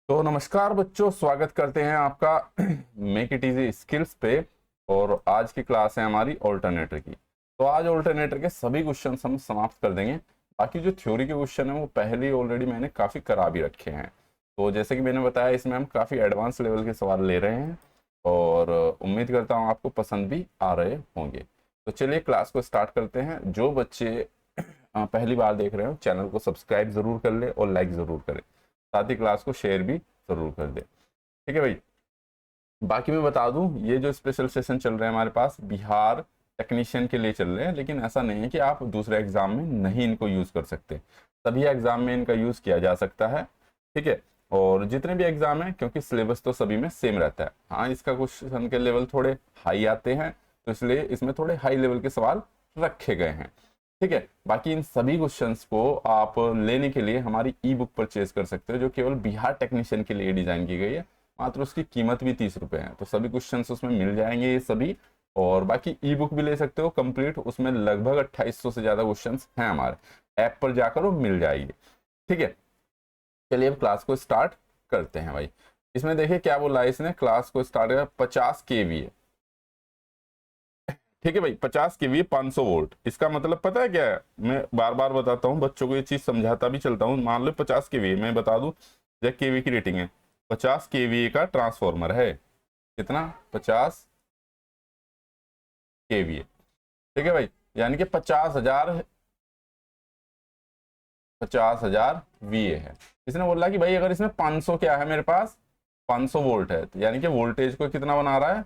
तो नमस्कार बच्चों, स्वागत करते हैं आपका मेक इट इजी स्किल्स पे। और आज की क्लास है हमारी ऑल्टरनेटर की। तो आज ऑल्टरनेटर के सभी क्वेश्चन हम समाप्त कर देंगे। बाकी जो थ्योरी के क्वेश्चन है वो पहले ऑलरेडी मैंने काफ़ी करा भी रखे हैं। तो जैसे कि मैंने बताया, इसमें हम काफ़ी एडवांस लेवल के सवाल ले रहे हैं और उम्मीद करता हूँ आपको पसंद भी आ रहे होंगे। तो चलिए क्लास को स्टार्ट करते हैं। जो बच्चे पहली बार देख रहे हो, चैनल को सब्सक्राइब ज़रूर कर ले और लाइक ज़रूर करें, साथ ही क्लास को शेयर भी जरूर कर दे। ठीक है भाई। बाकी मैं बता दूं, ये जो स्पेशल सेशन चल रहे हैं हमारे पास बिहार टेक्नीशियन के लिए चल रहे हैं, लेकिन ऐसा नहीं है कि आप दूसरे एग्जाम में नहीं इनको यूज कर सकते। सभी एग्जाम में इनका यूज किया जा सकता है। ठीक है। और जितने भी एग्जाम है, क्योंकि सिलेबस तो सभी में सेम रहता है। हाँ, इसका क्वेश्चन के लेवल थोड़े हाई आते हैं, तो इसलिए इसमें थोड़े हाई लेवल के सवाल रखे गए हैं। ठीक है। बाकी इन सभी क्वेश्चंस को आप लेने के लिए हमारी ई बुक परचेज कर सकते हो, जो केवल बिहार टेक्नीशियन के लिए डिजाइन की गई है। मात्र उसकी कीमत भी 30 रुपए है। तो सभी क्वेश्चंस उसमें मिल जाएंगे ये सभी। और बाकी ई बुक भी ले सकते हो कंप्लीट, उसमें लगभग 2800 से ज्यादा क्वेश्चंस हैं हमारे। ऐप पर जाकर वो मिल जाएगी। ठीक है। चलिए अब क्लास को स्टार्ट करते हैं भाई। इसमें देखिए क्या बोला है इसने, क्लास को स्टार्ट कर 50 kVA। ठीक है भाई, 50 kVA 500 वोल्ट। इसका मतलब पता है क्या है? मैं बार बार बताता हूँ बच्चों को, ये चीज समझाता भी चलता हूँ। मान लो 50 kVA, मैं बता दूं जो केवी की रेटिंग है, 50 kVA का ट्रांसफॉर्मर है। कितना? 50 kVA। ठीक है भाई, यानी कि 50,000 VA है। इसने बोला कि भाई अगर इसमें 500 क्या है मेरे पास, 500 वोल्ट है, तो यानी कि वोल्टेज को कितना बना रहा है?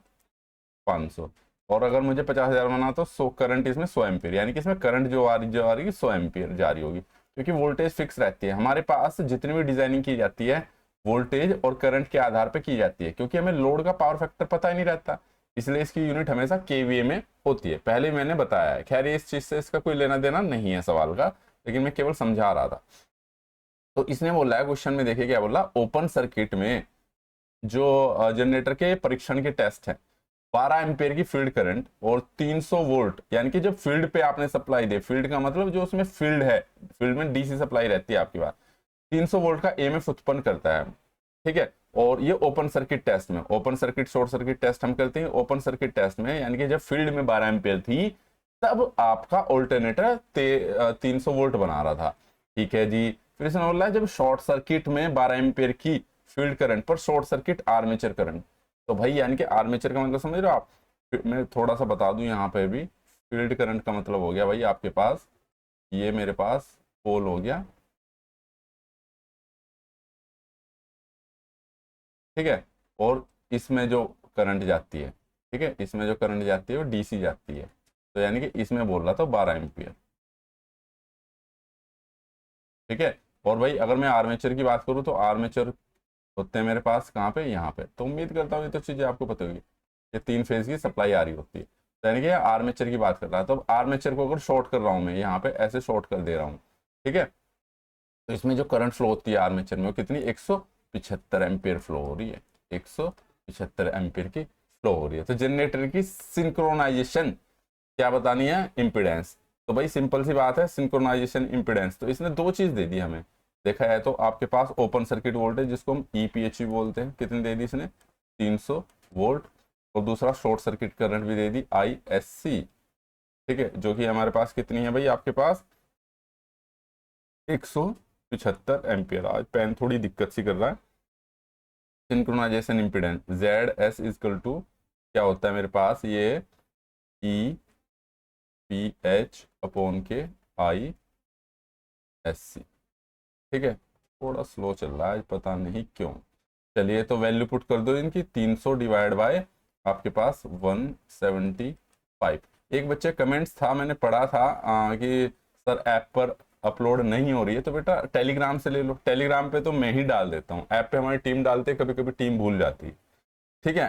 500। और अगर मुझे 50,000 बना तो 100 करंट इसमें 100 एम्पियर, यानी कि इसमें करंट जो आ रही 100 एम्पियर जारी होगी। क्योंकि वोल्टेज फिक्स रहती है हमारे पास, जितनी भी डिजाइनिंग की जाती है वोल्टेज और करंट के आधार पर की जाती है, क्योंकि हमें लोड का पावर फैक्टर पता ही नहीं रहता। इसलिए इसकी यूनिट हमेशा केवीए में होती है। पहले मैंने बताया है, खैर इस चीज से इसका कोई लेना देना नहीं है सवाल का, लेकिन मैं केवल समझा रहा था। तो इसने बोला है क्वेश्चन में, देखिए क्या बोला, ओपन सर्किट में जो जनरेटर के परीक्षण के टेस्ट है, 12 एम्पेयर की फील्ड करंट और 300 वोल्ट, यानी कि जब फील्ड पे आपने सप्लाई दे, फील्ड का मतलब जो उसमें फील्ड है, फील्ड में डीसी सप्लाई रहती है आपकी बात, 300 वोल्ट का एमएफ उत्पन्न करता है। ठीक है। और ये ओपन सर्किट टेस्ट में, open circuit short circuit test हम करते हैं ओपन सर्किट टेस्ट में, यानी कि जब फील्ड में 12 एम्पेयर थी तब आपका ऑल्टरनेटर 300 वोल्ट बना रहा था। ठीक है जी। फिर इसने बोला है जब शॉर्ट सर्किट में 12 एम्पेयर की फील्ड करंट पर शॉर्ट सर्किट आर्मेचर करंट। तो भाई यानी कि आर्मेचर का मतलब समझ रहे हो आप? मैं थोड़ा सा बता दूं यहाँ पे भी, फील्ड करंट का मतलब हो गया भाई आपके पास, ये मेरे पास पोल हो गया। ठीक है। और इसमें जो करंट जाती है, ठीक है, इसमें जो करंट जाती है वो डीसी जाती है। तो यानी कि इसमें बोल रहा था 12 एम्पियर। ठीक है। और भाई अगर मैं आर्मेचर की बात करूँ तो आर्मेचर होते हैं मेरे पास कहाँ पे, यहाँ पे। तो उम्मीद करता हूँ ये तो चीजें आपको पता होगी। ये 3 फेज की सप्लाई आ रही होती है, तो यानी कि आर्मेचर की बात कर रहा है। तो आर्मेचर को अगर शॉर्ट कर रहा हूँ मैं यहाँ पे, ऐसे शॉर्ट कर दे रहा हूँ। ठीक है। तो इसमें जो करंट फ्लो होती है आर्मेचर में, वो कितनी, 175 एम्पियर फ्लो हो रही है। 175 एम्पियर की फ्लो हो रही है। तो जनरेटर की सिंक्रोनाइजेशन क्या बतानी है? इम्पिडेंस। तो भाई सिंपल सी बात है, सिंक्रोनाइजेशन इम्पिडेंस। तो इसने दो चीज दे दी हमें। देखा है तो आपके पास ओपन सर्किट वोल्टेज, जिसको हम ईपीएच भी बोलते हैं, कितनी दे दी इसने? 300 वोल्ट। और दूसरा शॉर्ट सर्किट करंट भी दे दी, आईएससी। ठीक है, जो कि हमारे पास कितनी है भाई, आपके पास 175 एम्पियर। आज पेन थोड़ी दिक्कत सी कर रहा है। Synchronization impedance Z S is equal to क्या होता है मेरे पास, ये ई पी एच अपॉन के आई एस सी। ठीक है। थोड़ा स्लो चल रहा है, पता नहीं क्यों। चलिए तो वैल्यू पुट कर दो इनकी, 300 डिवाइड बाय आपके पास 175। एक बच्चे कमेंट्स था, मैंने पढ़ा था कि सर ऐप पर अपलोड नहीं हो रही है, तो बेटा टेलीग्राम से ले लो। टेलीग्राम पे तो मैं ही डाल देता हूँ, ऐप पे हमारी टीम डालते, कभी कभी टीम भूल जाती है। ठीक है।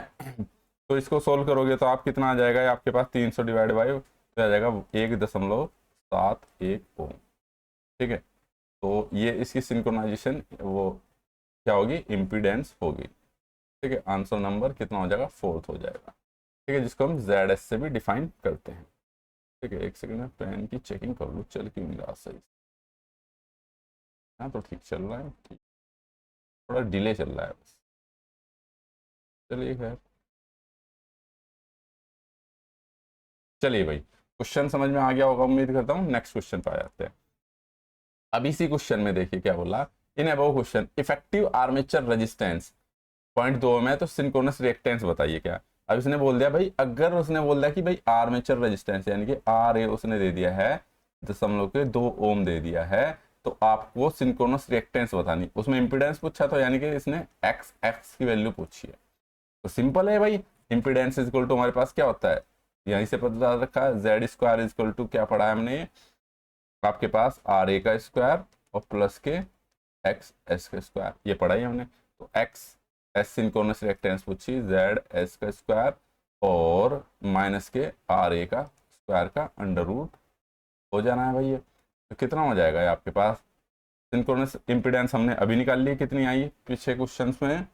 तो इसको सोल्व करोगे तो आप कितना आ जाएगा, आपके पास 300 डिवाइड बाई तो आ जाएगा 1.71 ओम। ठीक है। तो ये इसकी सिंक्रोनाइजेशन वो क्या होगी, इम्पीडेंस होगी। ठीक है। आंसर नंबर कितना हो जाएगा, 4th हो जाएगा। ठीक है, जिसको हम जेड एस से भी डिफाइन करते हैं। ठीक है, एक सेकंड में पेन की चेकिंग कर लूँ, चल क्यों नहीं रहा सही। हाँ तो ठीक चल रहा है, ठीक। थोड़ा डिले चल रहा है बस। चलिए खैर, चलिए भाई क्वेश्चन समझ में आ गया होगा उम्मीद करता हूँ। नेक्स्ट क्वेश्चन पे आ जाते हैं। अब इसी क्वेश्चन में देखिए क्या बोला, in above question effective armature resistance point 2 में, तो सिंक्रोनस रिएक्टेंस बताइए क्या। अब इसने बोल दिया भाई, अगर उसने बोल दिया कि भाई आर्मेचर रेजिस्टेंस यानी कि आर ए उसने दे दिया है 0.2 ओम दे दिया है, तो आपको सिंक्रोनस रिएक्टेंस बतानी। उसमें इंपीडेंस पूछा था यानी कि इसने एक्स की वैल्यू पूछी है। तो सिंपल है भाई, इंपीडेंस इज इक्वल टू हमारे पास क्या होता है, यहीं से पता रखा है, Z square is equal to क्या पढ़ा है हमने, आपके पास आर ए का स्क्वायर और प्लस के एक्स एस का स्क्वायर, ये पढ़ा ही हमने। तो एक्स एस सिंक्रोनस रिएक्टेंस पूछी, जेड एस का स्क्वायर और माइनस के आर ए का स्क्वायर का अंडर रूट हो जाना है भाई ये। तो कितना हो जाएगा ये आपके पास, सिंक्रोनस इंपीडेंस हमने अभी निकाल ली, कितनी आई पीछे क्वेश्चन में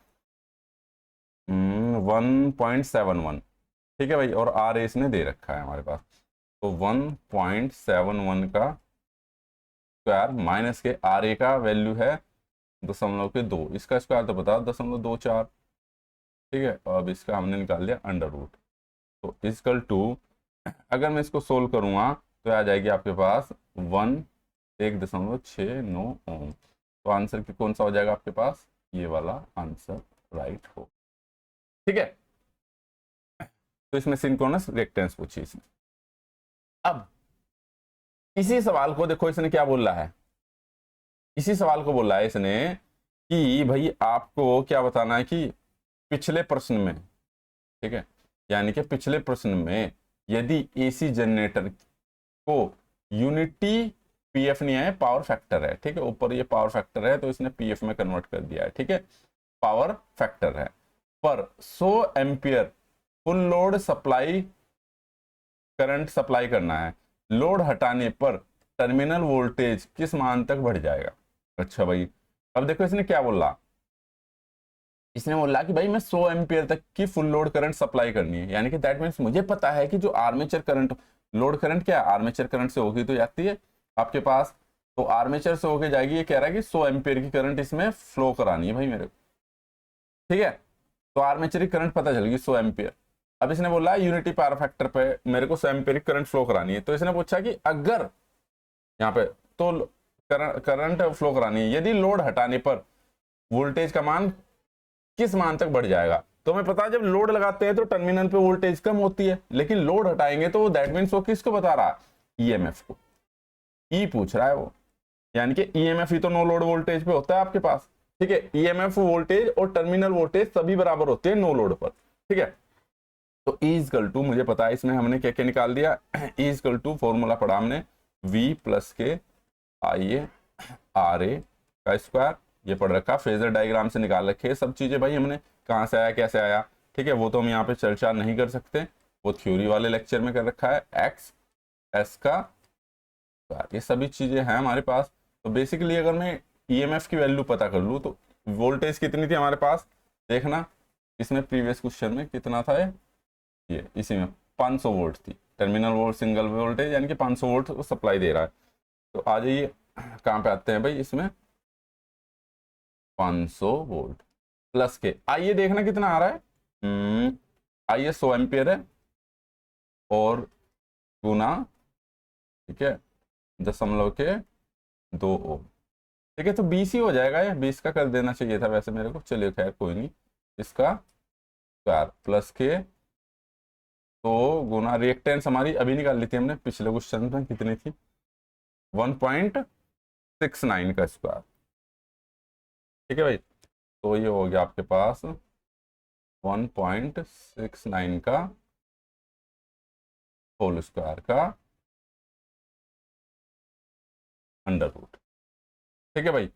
1.71, ठीक है भाई, और आर ए इसने दे रखा है हमारे पास। तो 1.71 का स्क्वायर माइनस के आर ए का वैल्यू है 0.2, इसका स्क्वायर तो बताओ 0.24, ठीक है। अब इसका हमने निकाल लिया अंडर रूट। तो इजकल टू, अगर मैं इसको सोल्व करूंगा तो आ जाएगी आपके पास 1.69 ओम। तो आंसर की कौन सा हो जाएगा आपके पास, ये वाला आंसर राइट हो, ठीक है। तो इसमें सिंक्रोनस रिएक्टेंस पूछी इसने। अब इसी सवाल को देखो इसने क्या बोल रहा है, इसी सवाल को बोल रहा है इसने कि भाई आपको क्या बताना है कि पिछले प्रश्न में, ठीक है, यानी कि पिछले प्रश्न में यदि एसी जनरेटर को यूनिटी पीएफ नहीं है, पावर फैक्टर है, ठीक है, ऊपर ये पावर फैक्टर है तो इसने पीएफ में कन्वर्ट कर दिया है, ठीक है, पावर फैक्टर है, पर 100 ampere full load supply current supply करना है, लोड हटाने पर टर्मिनल वोल्टेज किस मान तक बढ़ जाएगा। अच्छा भाई, अब देखो इसने क्या बोला, इसने बोला कि भाई मैं 100 एम्पियर तक की फुल लोड करंट सप्लाई करनी है, यानी कि दैट मींस मुझे पता है कि जो आर्मेचर करंट, लोड करंट क्या है, आर्मेचर करंट से होगी तो जाती है आपके पास, तो आर्मेचर से होके जाएगी, ये कह रहा है कि 100 एम्पियर की करंट इसमें फ्लो करानी है भाई मेरे को, ठीक है। तो आर्मेचर की करंट पता चल गई 100 एम्पियर। अब इसने बोला यूनिटी पावर फैक्टर पे मेरे को 100 एम्पियर की करंट फ्लो करानी है, तो इसने पूछा कि अगर यहाँ पे तो करंट फ्लो करानी है, यदि लोड हटाने पर वोल्टेज का मान किस मान तक बढ़ जाएगा। तो हमें पता है जब लोड लगाते हैं तो टर्मिनल पे वोल्टेज कम होती है, लेकिन लोड हटाएंगे तो दैट मींस वो किसको बता रहा है, ईएमएफ को, ई पूछ रहा है वो, यानी कि ईएमएफ ही तो नो लोड वोल्टेज पे होता है आपके पास, ठीक है। ईएमएफ वोल्टेज और टर्मिनल वोल्टेज सभी बराबर होते हैं नो लोड पर, ठीक है। तो ई इजकल टू, मुझे पता है इसमें हमने क्या क्या निकाल दिया, ई इजकल टू फॉर्मूला पढ़ा हमने, वी प्लस के आई ए आर ए का स्क्वायर, ये पढ़ रखा, फेजर डायग्राम से निकाल रखे सब चीजें भाई हमने, कहाँ से आया कैसे आया, ठीक है, वो तो हम यहाँ पे चर्चा नहीं कर सकते, वो थ्योरी वाले लेक्चर में कर रखा है, एक्स एस का, ये सभी चीजें हैं हमारे पास। तो बेसिकली अगर मैं ईएमएफ की वैल्यू पता कर लूँ तो वोल्टेज कितनी थी हमारे पास, देखना इसमें प्रीवियस क्वेश्चन में कितना था ये इसी में 500 वोल्ट थी, टर्मिनल वोल्ट सिंगल वोल्टेज यानी कि 500 वोल्ट सप्लाई दे रहा है। तो आ जाइए कहाँ पे आते हैं भाई, इसमें 500 वोल्ट प्लस के, आइए देखना कितना आ रहा है, आइए 100 एम्पियर है और गुना, ठीक है, 0.2 ओम, ठीक है, तो 20 ही हो जाएगा, ये 20 का कर देना चाहिए था वैसे मेरे को, चलिए खैर कोई नहीं, इसका स्क्वायर प्लस के, तो गुना रिएक्टेंस हमारी अभी निकाल ली थी हमने पिछले क्वेश्चन में कितनी थी, 1.69 का स्क्वायर, ठीक है भाई। तो ये हो गया आपके पास 1.69 का होल स्क्वायर का अंडर रूट, ठीक है भाई,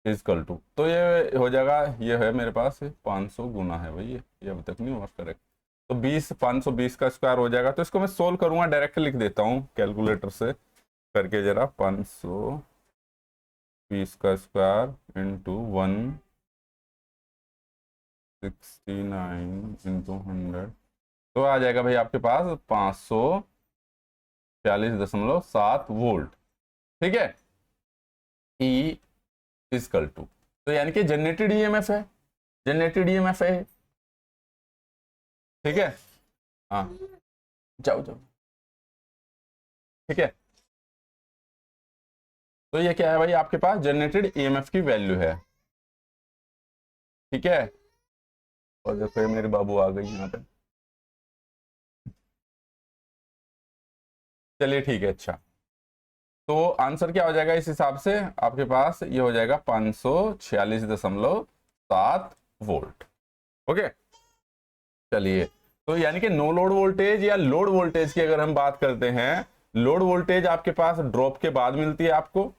इजकल टू, तो ये हो जाएगा, ये है मेरे पास 500 गुना है भाई, ये अभी तक नहीं हुआ करेक्ट, तो 520 का स्क्वायर हो जाएगा। तो इसको मैं सोल्व करूंगा, डायरेक्ट लिख देता हूँ कैलकुलेटर से करके जरा, 520 का स्क्वायर इंटू 169 इंटू 100, तो आ जाएगा भाई आपके पास 542.7 वोल्ट, ठीक है। ई इजकल टू, तो यानी कि जनरेटेड ईएमएफ है, जनरेटेड ईएमएफ है, ठीक है। हाँ, जाओ जाओ, ठीक है। तो ये क्या है भाई, आपके पास जनरेटेड ईएमएफ की वैल्यू है, ठीक है। और देखो मेरे बाबू आ गई यहाँ पे, चलिए ठीक है। अच्छा, तो आंसर क्या हो जाएगा इस हिसाब से, आपके पास ये हो जाएगा 546.7 वोल्ट। ओके, चलिए। तो यानी कि नो लोड वोल्टेज या लोड वोल्टेज की अगर हम बात करते हैं, लोड वोल्टेज आपके पास ड्रॉप के बाद मिलती है आपको,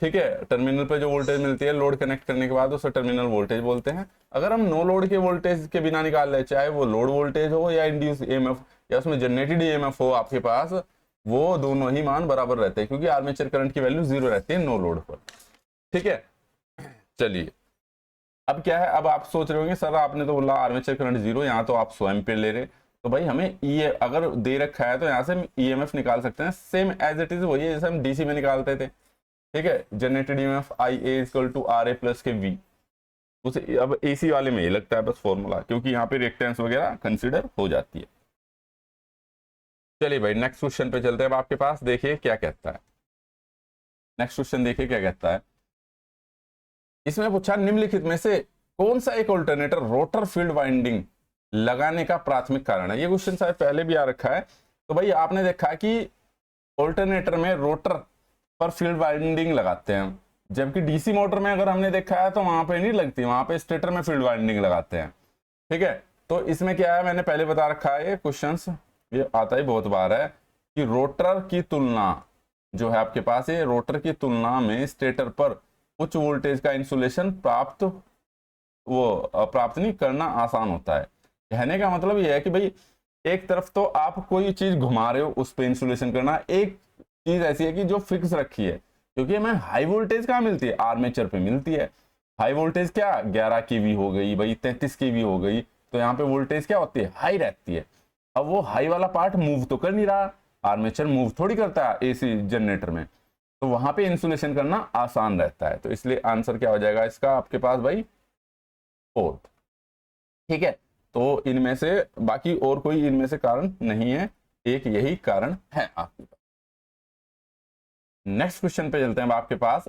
ठीक है। टर्मिनल पे जो वोल्टेज मिलती है लोड कनेक्ट करने के बाद उसे टर्मिनल वोल्टेज बोलते हैं। अगर हम नो लोड के वोल्टेज के बिना निकाल रहे, चाहे वो लोड वोल्टेज हो या इंड्यूस ईएमएफ या उसमें जनरेटेड ईएमएफ हो आपके पास, वो दोनों ही मान बराबर रहते हैं, क्योंकि आर्मेचर करंट की वैल्यू 0 रहती है नो लोड पर, ठीक है। चलिए, अब क्या है, अब आप सोच रहे होंगे सर आपने तो बोला आर्मेचर करंट 0, यहाँ तो आप 100 एम्पीयर ले रहे, तो भाई हमें अगर दे रखा है तो यहाँ से हम ईएमएफ निकाल सकते हैं, सेम एज इट इज वही है जैसे हम डीसी में निकालते थे, ठीक है। Generated EMF IA equal to RA plus के V, उसे अब एसी वाले में ये लगता है बस फॉर्मूला, क्योंकि यहाँ पे रिएक्टेंस वगैरह कंसिडर हो जाती है। चलिए भाई नेक्स्ट क्वेश्चन पे चलते हैं। अब आपके पास देखिए क्या कहता है, नेक्स्ट क्वेश्चन देखिए क्या कहता है। इसमें पूछा निम्नलिखित में से कौन सा एक ऑल्टरनेटर रोटर फील्ड वाइंडिंग लगाने का प्राथमिक कारण है। ये क्वेश्चन शायद पहले भी आ रखा है। तो भाई आपने देखा कि ऑल्टरनेटर में रोटर पर फील्ड वाइंडिंग लगाते हैं, जबकि डीसी मोटर में अगर हमने देखा है तो वहां पे नहीं लगती, वहां पे स्टेटर में फील्ड वाइंडिंग लगाते हैं, ठीक है। तो इसमें क्या है, मैंने पहले बता रखा है, ये क्वेश्चन ये आता ही बहुत बार है कि रोटर की तुलना जो है आपके पास, ये रोटर की तुलना में स्टेटर पर उच्च वोल्टेज का इंसुलेशन प्राप्त नहीं करना आसान होता है। कहने का मतलब यह है कि भाई एक तरफ तो आप कोई चीज घुमा रहे हो उस पे इंसुलेशन करना, एक चीज ऐसी है कि जो फिक्स रखी है, क्योंकि हमें हाई वोल्टेज कहाँ मिलती है, आर्मेचर पे मिलती है। हाई वोल्टेज क्या 11 kV हो गई भाई, 33 kV हो गई, तो यहाँ पे वोल्टेज क्या होती है, हाई रहती है। अब वो हाई वाला पार्ट मूव तो कर नहीं रहा, आर्मेचर मूव थोड़ी करता है एसी जनरेटर में, तो वहां पे इंसुलेशन करना आसान रहता है। तो इसलिए आंसर क्या हो जाएगा इसका आपके पास भाई 4, ठीक है। तो इनमें से बाकी और कोई इनमें से कारण नहीं है, एक यही कारण है आपके पास। नेक्स्ट क्वेश्चन पे चलते हैं। आपके पास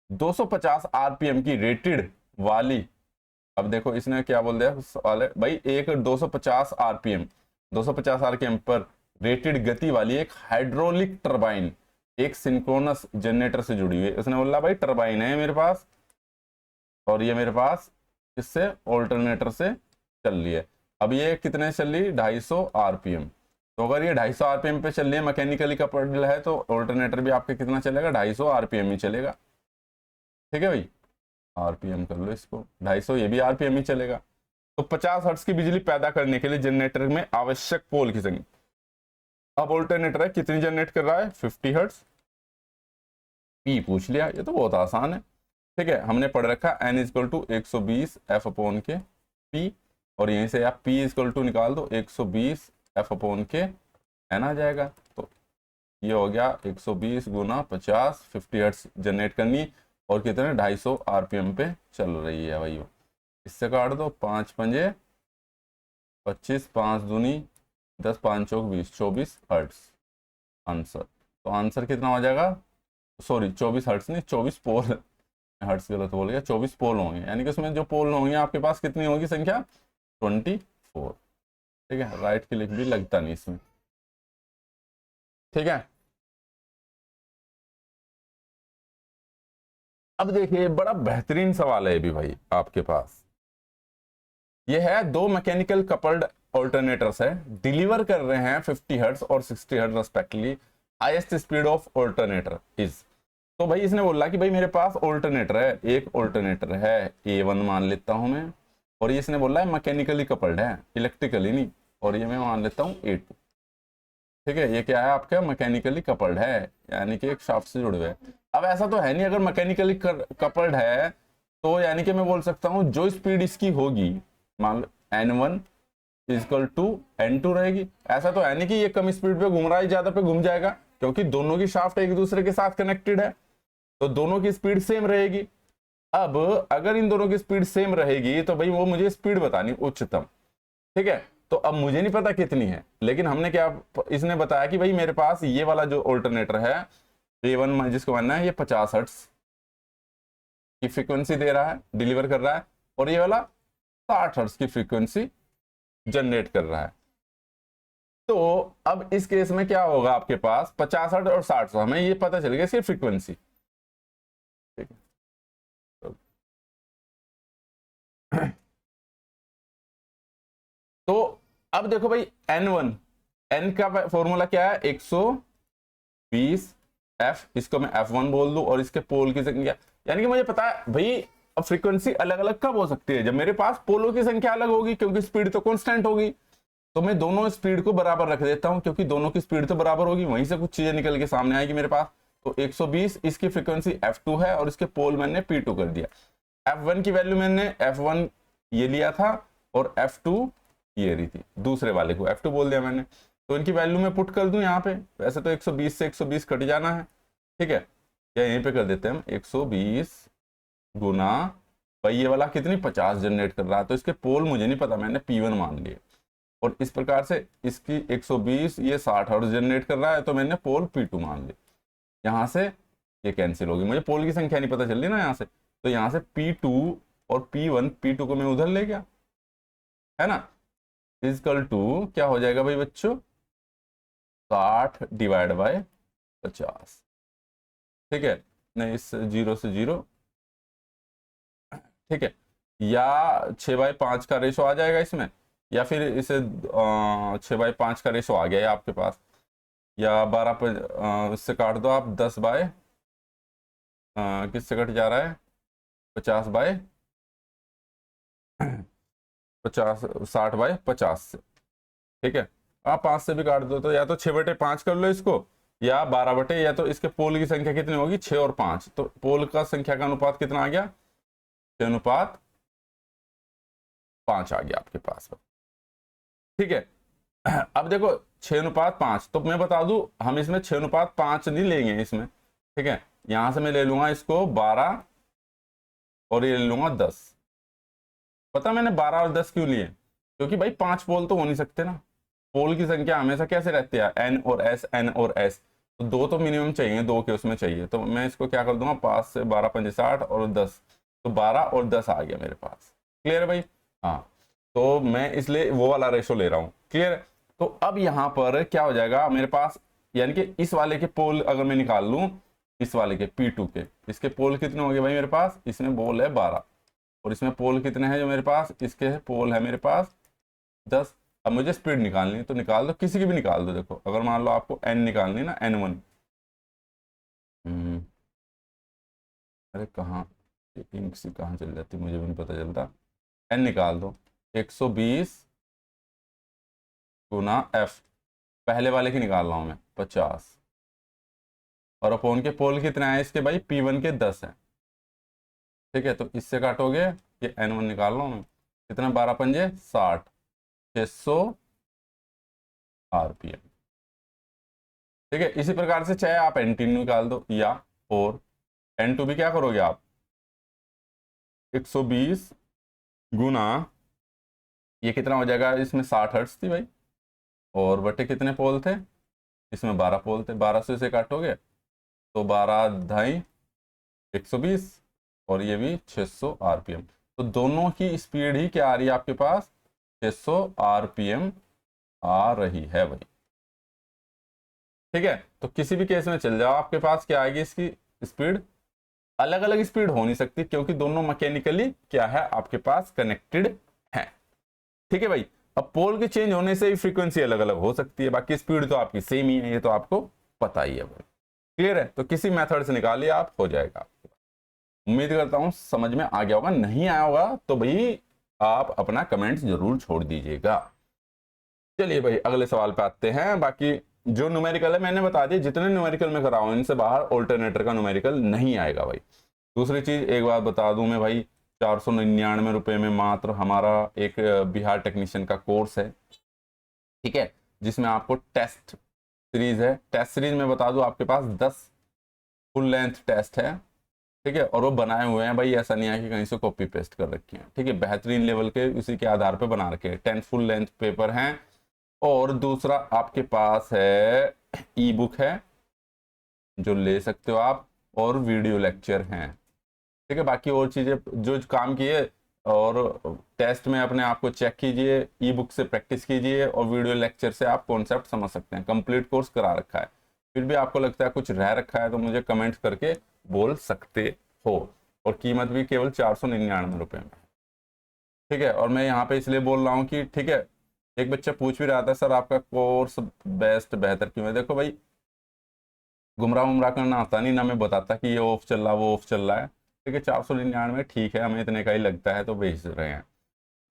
250 आरपीएम की रेटेड वाली, अब देखो इसने क्या बोल दिया वाले भाई, एक 250 आरपीएम 250 आरपीएम पर रेटेड गति वाली एक हाइड्रोलिक टरबाइन एक सिंक्रोनस जनरेटर से जुड़ी हुई है। उसने बोला भाई टरबाइन है मेरे पास और ये मेरे पास इससे ऑल्टरनेटर से चल रही है। अब ये कितने चल रही, 250 आरपीएम। तो अगर ये 250 आरपीएम पे चल रही है, मैकेनिकली कपल्ड है, तो ऑल्टरनेटर भी आपके कितना चलेगा, 250 आरपीएम ही चलेगा, ठीक है भाई। आरपीएम कर लो इसको, 250 ये भी आरपीएम ही चलेगा। तो 50 हर्ट्ज की बिजली पैदा करने के लिए जनरेटर में आवश्यक पोल की संख्या, अब ऑल्टरनेटर है कितनी जनरेट कर रहा है, 50 हर्ट्ज। पी पूछ लिया, ये तो बहुत आसान है, ठीक है। हमने पढ़ रखा n equal to 120 f upon के पी, और यहीं से आप p इक्वल टू निकाल दो 120 f अपॉन के n आ जाएगा। तो ये हो गया 120 गुना 50, 50 हर्ट्ज जनरेट करनी, और कितने 250 आरपीएम पे चल रही है भाई। इससे काट दो 5 पंजे 25, 5 दूनी 10, 5 चौक 20, 24 हर्ट्ज आंसर। तो आंसर कितना हो जाएगा, सॉरी 24 हर्ट्ज नहीं, 24 पोल, हर्ट्ज गलत बोल गया, 24 पोल होंगे, यानी कि उसमें जो पोल होंगे आपके पास कितनी होगी संख्या, 24, ठीक है। राइट क्लिक भी लगता नहीं इसमें, ठीक है। अब देखिए बड़ा बेहतरीन सवाल है ये भी भाई आपके पास, ये है दो मैकेनिकल कपल्ड ऑल्टरनेटर्स है, डिलीवर कर रहे हैं 50 हर्ट्ज और 60 hertz respectively, highest speed of alternator is. तो भाई इसने बोला कि भाई मेरे पास ऑल्टरनेटर है, एक ऑल्टरनेटर है A1 मान लेता हूं मैं, और ये इसने बोला है मैकेनिकली कपल्ड है, इलेक्ट्रिकली नहीं, और ये मैं मान लेता हूं A2, ठीक है। ये क्या है आपका मैकेनिकली कपल्ड है, यानी कि एक शाफ्ट से जुड़े हुए। अब ऐसा तो है नहीं, अगर मैकेनिकली कपल्ड है तो यानी कि मैं बोल सकता हूं जो स्पीड इसकी होगी, मान लो N1 इक्वल टू N2 रहेगी। ऐसा तो है नहीं कि ये कम स्पीड पे घूम रहा है, ज्यादा पे घूम जाएगा, क्योंकि दोनों की शाफ्ट एक दूसरे के साथ कनेक्टेड है, तो दोनों की स्पीड सेम रहेगी। अब अगर इन दोनों की स्पीड सेम रहेगी तो भाई वो मुझे स्पीड बतानी उच्चतम, ठीक है। तो अब मुझे नहीं पता कितनी है, लेकिन हमने क्या, इसने बताया कि भाई मेरे पास ये वाला जो ऑल्टरनेटर है A1 जिसको मानना है ये 50 हर्ट्ज की फ्रीक्वेंसी दे रहा है, डिलीवर कर रहा है, और ये वाला 60 हर्ट्ज की फ्रीक्वेंसी जनरेट कर रहा है। तो अब इस केस में क्या होगा, आपके पास 50 हर्ट्ज और 60 हमें ये पता चल गया इसकी फ्रीक्वेंसी, ठीक है। तो अब देखो भाई N1, N का फॉर्मूला क्या है 120 F, इसको मैं F1 बोल दूं, और इसके पोल की संख्या, यानी कि मुझे पता है भाई अब फ्रीक्वेंसी अलग अलग कब हो सकती है, जब मेरे पास पोलों की संख्या अलग होगी, क्योंकि स्पीड तो कांस्टेंट होगी। तो मैं दोनों स्पीड को बराबर रख देता हूं, क्योंकि दोनों की स्पीड तो बराबर होगी, वहीं से कुछ चीजें निकल के सामने आएगी मेरे पास। तो 120 इसकी फ्रीक्वेंसी F2 है, और इसके पोल मैंने P2 कर दिया। F1 की वैल्यू मैंने F1 ये लिया था, और F2 ये रही थी, दूसरे वाले को F2 बोल दिया मैंने। तो इनकी वैल्यू मैं पुट कर दूं यहाँ पे, वैसे तो 120 से 120 कट जाना है, ठीक है। या यहीं पे कर देते हैं हम 120 गुना भाई ये वाला कितनी 50 जनरेट कर रहा है, तो इसके पोल मुझे नहीं पता, मैंने P1 मान लिए। और इस प्रकार से इसकी 120 ये 60 हर्ट्ज जनरेट कर रहा है, तो मैंने पोल P2 मान लिया। यहाँ से ये कैंसिल होगी, मुझे पोल की संख्या नहीं पता चल रही ना यहाँ से, तो यहाँ से P2 और P1, P2 को मैं उधर ले गया, है ना, इजकल टू क्या हो जाएगा भाई बच्चों, 60 डिवाइड बाय 50, ठीक है। नहीं, इस 0 से 0, ठीक है। या 6/5 का रेशो आ जाएगा इसमें, या फिर इसे 6/5 का रेशो आ गया है आपके पास, या 12 पर इससे काट दो आप 10 बाय किससे कट जा रहा है 50/50, 60/50 से, ठीक है। आप 5 से भी काट दो, तो या तो 6/5 कर लो इसको, या 12 बटे, या तो इसके पोल की संख्या कितनी होगी 6 और 5, तो पोल का संख्या का अनुपात कितना आ गया 6:5 आ गया आपके पास, ठीक है। अब देखो 6:5, तो मैं बता दूं हम इसमें 6:5 नहीं लेंगे इसमें, ठीक है। यहां से मैं ले लूंगा इसको 12, और ये ले लूंगा 10। पता मैंने 12 और 10 क्यों लिए, क्योंकि भाई 5 पोल तो हो नहीं सकते ना, पोल की संख्या हमेशा कैसे रहती है N और S, N और S, तो 2 तो मिनिमम चाहिए, 2 के उसमें चाहिए, तो मैं इसको क्या कर दूंगा 5 से 12 5 60 और 10, तो 12 और 10 आ गया मेरे पास, क्लियर है भाई। हाँ, तो मैं इसलिए वो वाला रेशो ले रहा हूँ, क्लियर है। तो अब यहाँ पर क्या हो जाएगा मेरे पास, यानी कि इस वाले के पोल अगर मैं निकाल लूँ, इस वाले के P2 के, इसके पोल कितने हो गए भाई मेरे पास, इसमें पोल है 12, और इसमें पोल कितने हैं जो मेरे पास, इसके पोल है मेरे पास 10। अब मुझे स्पीड निकालनी है, तो निकाल दो, किसी की भी निकाल दो। देखो अगर मान लो आपको N निकालनी है ना, N1, अरे कहाँ इंक सी कहाँ चल जाती मुझे भी नहीं पता चलता, N निकाल दो, 120 गुना F, पहले वाले की निकाल रहा हूँ मैं 50, और अपोन के पोल कितने आए इसके भाई P1 के 10 है, ठीक है। तो इससे काटोगे, ये N1 निकाल रहा हूँ मैं, कितना 12 पंजे 60, 600 RPM, ठीक है। इसी प्रकार से चाहे आप N2 निकाल दो, या और N2 भी क्या करोगे आप 120 गुना, ये कितना हो जाएगा, इसमें 60 हर्ट्ज थी भाई, और बटे कितने पोल थे, इसमें 12 पोल थे, 12 से इसे काटोगे तो 12 ढाई 120, और ये भी 600 RPM, तो दोनों की स्पीड ही क्या आ रही है आपके पास 600 RPM आ रही है भाई, ठीक है। तो किसी भी केस में चल जाओ, आपके पास क्या आएगी इसकी स्पीड, अलग अलग स्पीड हो नहीं सकती, क्योंकि दोनों मैकेनिकली क्या है आपके पास कनेक्टेड है, ठीक है भाई। अब पोल के चेंज होने से ही फ्रीक्वेंसी अलग अलग हो सकती है, बाकी स्पीड तो आपकी सेम ही है, ये तो आपको पता ही है भाई, क्लियर है। तो किसी मेथड से निकालिए आप, हो जाएगा। उम्मीद करता हूं समझ में आ गया होगा, नहीं आया होगा तो भाई आप अपना कमेंट्स जरूर छोड़ दीजिएगा। चलिए भाई अगले सवाल पे आते हैं। बाकी जो न्यूमेरिकल है मैंने बता दिया, जितने न्यूमेरिकल में कराऊं इनसे बाहर ऑल्टरनेटर का न्यूमेरिकल नहीं आएगा भाई। दूसरी चीज एक बात बता दूं मैं भाई, 499 रुपए में मात्र हमारा एक बिहार टेक्नीशियन का कोर्स है, ठीक है, जिसमें आपको टेस्ट सीरीज है। टेस्ट सीरीज में बता दूं आपके पास 10 फुल लेंथ टेस्ट है, ठीक है, और वो बनाए हुए हैं भाई, ऐसा नहीं है कि कहीं से कॉपी पेस्ट कर रखे हैं। ठीक है, बेहतरीन लेवल के उसी के आधार पे बना रखे हैं। 10 फुल लेंथ पेपर हैं। और दूसरा आपके पास है ई बुक है जो ले सकते हो आप, और वीडियो लेक्चर हैं। ठीक है, बाकी और चीजें जो काम किए और टेस्ट में अपने आप को चेक कीजिए, ई बुक से प्रैक्टिस कीजिए और वीडियो लेक्चर से आप कॉन्सेप्ट समझ सकते हैं। कंप्लीट कोर्स करा रखा है। फिर भी आपको लगता है कुछ रह रखा है तो मुझे कमेंट करके बोल सकते हो। और कीमत भी केवल 499 रुपये में। ठीक है, और मैं यहाँ पे इसलिए बोल रहा हूँ कि ठीक है, एक बच्चा पूछ भी रहा था सर आपका कोर्स बेस्ट बेहतर क्यों है। देखो भाई, गुमराह उमराह करना आता नहीं ना, मैं बताता कि ये ऑफ चल रहा वो ऑफ चल रहा है। ठीक है, 499 ठीक है, हमें इतने का ही लगता है तो बेच रहे हैं।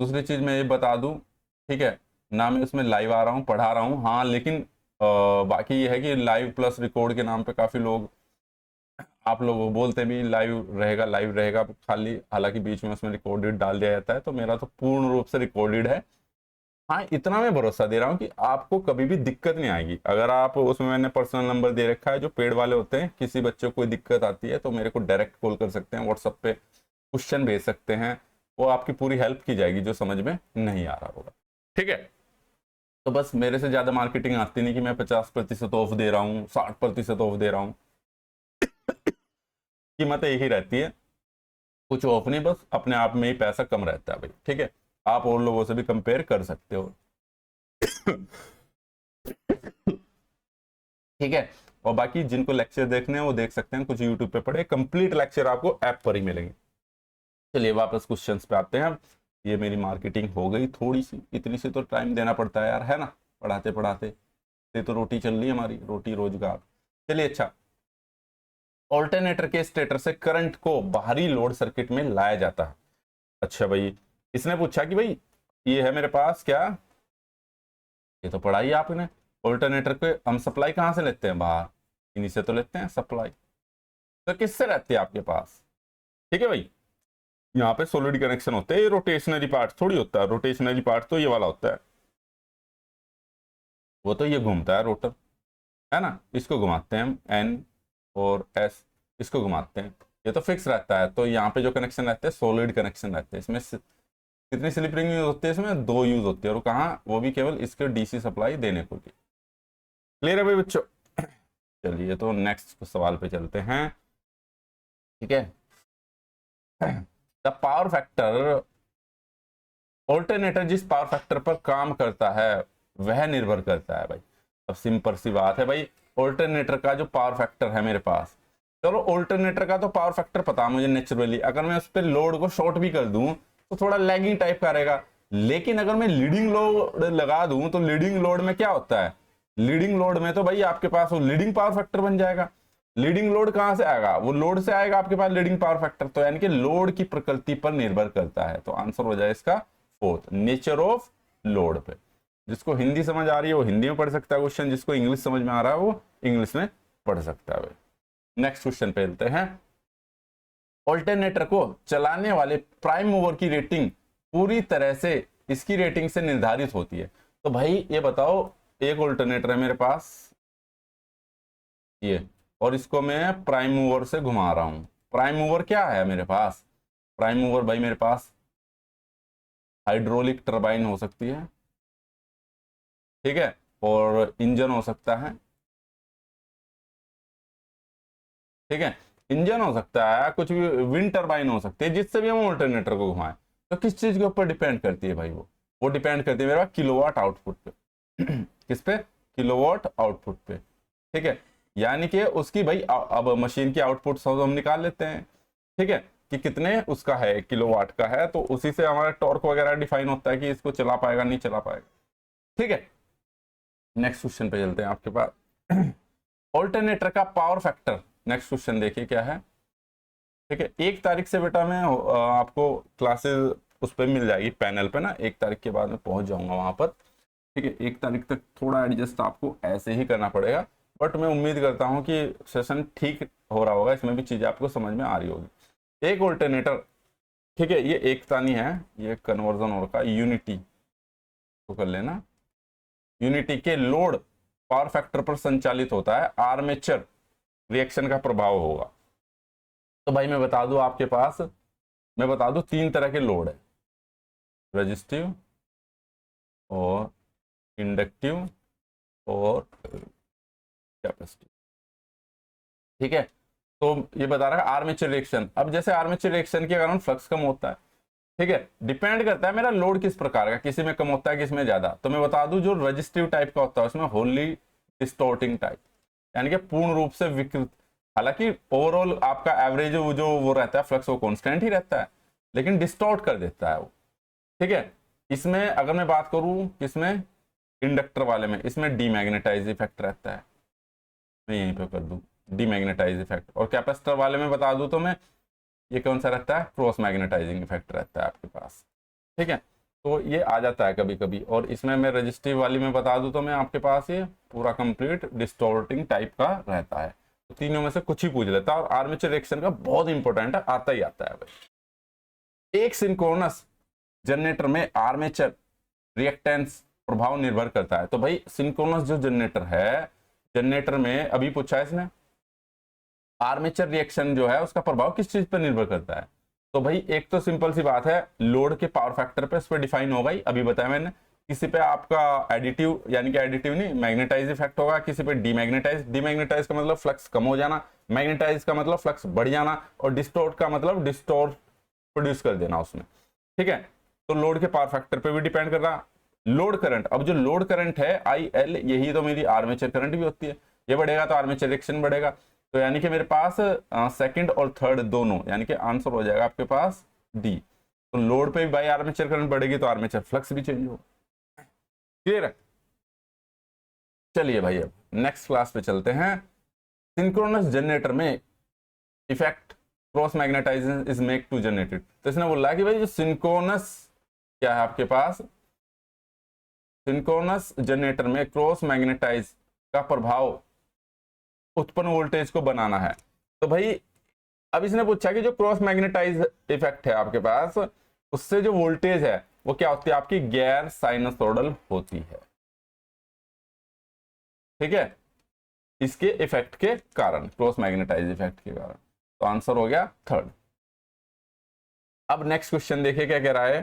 दूसरी चीज मैं ये बता दूं, ठीक है, ना मैं उसमें लाइव आ रहा हूँ पढ़ा रहा हूँ, हाँ, लेकिन बाकी ये है कि लाइव प्लस रिकॉर्ड के नाम पे काफी लोग, आप लोग बोलते भी लाइव रहेगा खाली, हालांकि बीच में उसमें रिकॉर्डेड डाल दिया जाता है। तो मेरा तो पूर्ण रूप से रिकॉर्डेड है। हाँ, इतना मैं भरोसा दे रहा हूँ कि आपको कभी भी दिक्कत नहीं आएगी। अगर आप उसमें, मैंने पर्सनल नंबर दे रखा है जो पेड वाले होते हैं, किसी बच्चे को कोई दिक्कत आती है तो मेरे को डायरेक्ट कॉल कर सकते हैं, व्हाट्सएप पे क्वेश्चन भेज सकते हैं, वो आपकी पूरी हेल्प की जाएगी जो समझ में नहीं आ रहा होगा। ठीक है, तो बस मेरे से ज्यादा मार्केटिंग आती नहीं कि मैं 50% ऑफ दे रहा हूँ, 60% ऑफ दे रहा हूँ। कीमत एक ही रहती है, कुछ ऑफ नहीं, बस अपने आप में ही पैसा कम रहता है भाई। ठीक है, आप और लोगों से भी कंपेयर कर सकते हो। ठीक है, और बाकी जिनको लेक्चर देखने हैं वो देख सकते हैं, कुछ यूट्यूब पे पढ़े, कंप्लीट लेक्चर आपको ऐप पर ही मिलेंगे। चलिए वापस क्वेश्चंस पे आते हैं। ये मेरी मार्केटिंग हो गई थोड़ी सी, इतनी सी तो टाइम देना पड़ता है यार, है ना, पढ़ाते पढ़ाते। ये तो रोटी चल रही है हमारी, रोटी रोजगार। चलिए, अच्छा, ऑल्टरनेटर के स्टेटर से करंट को बाहरी लोड सर्किट में लाया जाता है। अच्छा भाई, इसने पूछा कि भाई ये है मेरे पास क्या, ये तो पढ़ा ही आपने, ऑल्टरनेटर के हम सप्लाई कहाँ से लेते हैं, बाहर, इन्हीं से तो लेते हैं सप्लाई। तो किससे रहती है आपके पास। ठीक है भाई, यहाँ पे सॉलिड कनेक्शन होते हैं, ये रोटेशनरी पार्ट थोड़ी होता है, रोटेशनरी पार्ट तो ये वाला होता है, वो तो ये घूमता है रोटर, है ना, इसको घुमाते हैं हम, एन और एस, इसको घुमाते हैं, ये तो फिक्स रहता है। तो यहाँ पे जो कनेक्शन रहते हैं सॉलिड कनेक्शन रहते हैं। इसमें कितनी स्लिप रिंग यूज होती है, इसमें 2 यूज होती है, और कहाँ, वो भी केवल इसके डीसी सप्लाई देने को। क्लियर है भाई बच्चों। चलिए तो नेक्स्ट सवाल पे चलते हैं। ठीक है, द पावर फैक्टर, ऑल्टरनेटर जिस पावर फैक्टर पर काम करता है वह निर्भर करता है भाई। अब सिंपल सी बात है भाई, ऑल्टरनेटर का जो पावर फैक्टर है मेरे पास, चलो ऑल्टरनेटर का तो पावर फैक्टर पता है मुझे नेचुरली, अगर मैं उस पर लोड को शॉर्ट भी कर दूं तो थोड़ा लैगिंग टाइप का रहेगा। लेकिन अगर मैं लीडिंग लोड लगा दूं तो लीडिंग लोड में क्या होता है, लीडिंग लोड में तो भाई आपके पास वो लीडिंग पावर फैक्टर बन जाएगा। लीडिंग लोड कहां से आएगा, वो लोड से आएगा आपके पास लीडिंग पावर फैक्टर, तो यानी कि लोड की प्रकृति पर निर्भर करता है। तो आंसर हो जाए इसका फोर्थ, नेचर ऑफ लोड पे। जिसको हिंदी समझ आ रही है वो हिंदी में पढ़ सकता है क्वेश्चन, जिसको इंग्लिश समझ में आ रहा है वो इंग्लिश में पढ़ सकता है भाई। नेक्स्ट क्वेश्चन पे चलते हैं। ऑल्टरनेटर को चलाने वाले प्राइम मूवर की रेटिंग पूरी तरह से इसकी रेटिंग से निर्धारित होती है। तो भाई ये बताओ, एक ऑल्टरनेटर है मेरे पास ये, और इसको मैं प्राइम मूवर से घुमा रहा हूं। प्राइम मूवर क्या है मेरे पास, प्राइम मूवर भाई मेरे पास हाइड्रोलिक टरबाइन हो सकती है, ठीक है, और इंजन हो सकता है। ठीक है, इंजन हो सकता है, कुछ भी, विंड टरबाइन हो सकती है, जिससे भी हम ऑल्टरनेटर को घुमाएं। तो किस चीज के ऊपर डिपेंड करती है भाई, वो डिपेंड करती है मेरे पास किलोवाट आउटपुट पे। किस पे, किलोवाट आउटपुट पे। ठीक है, यानी कि उसकी भाई अब मशीन की आउटपुट सब हम निकाल लेते हैं। ठीक है, कि कितने उसका है, किलोवाट का है, तो उसी से हमारा टॉर्क वगैरह डिफाइन होता है कि इसको चला पाएगा नहीं चला पाएगा। ठीक है, नेक्स्ट क्वेश्चन पे चलते हैं आपके पास। ऑल्टरनेटर का पावर फैक्टर, नेक्स्ट क्वेश्चन देखिए क्या है। ठीक है, 1 तारीख से बेटा मैं आपको क्लासेस उस पर मिल जाएगी पैनल पे ना, 1 तारीख के बाद मैं पहुंच जाऊंगा वहां पर। ठीक है, 1 तारीख तक थोड़ा एडजस्ट आपको ऐसे ही करना पड़ेगा, बट मैं उम्मीद करता हूं कि सेशन ठीक हो रहा होगा, इसमें भी चीजें आपको समझ में आ रही होगी। एक ऑल्टरनेटर, ठीक है, ये एकता नहीं है, ये कन्वर्जन और का यूनिटी तो कर लेना, यूनिटी के लोड पावर फैक्टर पर संचालित होता है, आर्मेचर रिएक्शन का प्रभाव होगा। तो भाई मैं बता दूं आपके पास, मैं बता दूं 3 तरह के लोड है, रेजिस्टिव और इंडक्टिव और कैपेसिटिव। ठीक है, तो ये बता रहा है आर्मेचर रिएक्शन। अब जैसे आर्मेचर रिएक्शन के कारण फ्लक्स कम होता है, ठीक है, डिपेंड करता है मेरा लोड किस प्रकार का, किसी में कम होता है किसी में ज्यादा। तो मैं बता दूं जो रजिस्टिव टाइप का होता है उसमें होली डिस्टोर्टिंग टाइप, यानी कि पूर्ण रूप से विकृत। हालांकि ओवरऑल आपका एवरेज जो वो रहता है फ्लक्स वो कांस्टेंट ही रहता है, लेकिन डिस्टोर्ट कर देता है वो। ठीक है, इसमें अगर मैं बात करूं किसमें, इंडक्टर वाले में, इसमें डीमैग्नेटाइज इफेक्ट रहता है, मैं यहीं पे कर दूं डीमैग्नेटाइज इफेक्ट। और कैपेसिटर वाले में बता दूं तो मैं, ये कौन सा रहता है, क्रॉस मैग्नेटाइजिंग इफेक्ट रहता है आपके पास। ठीक है, तो ये आ जाता है कभी कभी। और इसमें मैं रजिस्टिव वाली में बता दूं तो मैं आपके पास ये पूरा कंप्लीट डिस्टोर्टिंग टाइप का रहता है। तो तीनों में से कुछ ही पूछ लेता है। और आर्मेचर रिएक्शन का बहुत इंपॉर्टेंट है, आता ही आता है भाई। एक सिंक्रोनस जनरेटर में आर्मेचर रिएक्टेंस प्रभाव निर्भर करता है। तो भाई सिंक्रोनस जो जनरेटर है, जनरेटर में अभी पूछा है इसने, आर्मेचर रिएक्शन जो है उसका प्रभाव किस चीज पर निर्भर करता है। तो भाई एक तो सिंपल सी बात है, लोड के पावर फैक्टर पे, इस पर डिफाइन होगा ही, अभी बताया मैंने। किसी पे आपका एडिटिव, यानी कि एडिटिव नहीं, मैग्नेटाइज इफेक्ट होगा, किसी पे डीमैग्नेटाइज। डीमैग्नेटाइज का मतलब फ्लक्स कम हो जाना, मैग्नेटाइज का मतलब फ्लक्स बढ़ जाना, और डिस्टोर्ट का मतलब डिस्टोर्ट प्रोड्यूस कर देना उसमें। ठीक है, तो लोड के पावर फैक्टर पे भी डिपेंड कर रहा। लोड करंट, अब जो लोड करंट है आई एल, यही तो मेरी आर्मेचर करंट भी होती है, ये बढ़ेगा तो आर्मेचर रिएक्शन बढ़ेगा। तो यानी कि मेरे पास सेकंड और थर्ड दोनों, यानी कि आंसर हो जाएगा आपके पास डी। तो लोड पे भी बाई आर्मेचर करंट बढ़ेगी तो आर्मेचर फ्लक्स भी चेंज होगा। क्लियर है? चलिए भाई अब नेक्स्ट क्लास पे चलते हैं। सिंक्रोनस जनरेटर में effect cross magnetization is make to generated. तो इसने बोला कि भाई जो सिंक्रोनस क्या है आपके पास, सिंक्रोनस जनरेटर में क्रॉस मैग्नेटाइज का प्रभाव उत्पन्न वोल्टेज को बनाना है। तो भाई अब इसने पूछा कि जो क्रॉस मैग्नेटाइज इफेक्ट है आपके पास, उससे जो वोल्टेज है वो क्या होती है आपकी, गैर साइनसोइडल होती है। ठीक है, इसके इफेक्ट के कारण, क्रॉस मैग्नेटाइज इफेक्ट के कारण। तो आंसर हो गया थर्ड। अब नेक्स्ट क्वेश्चन देखिए क्या कह रहा है।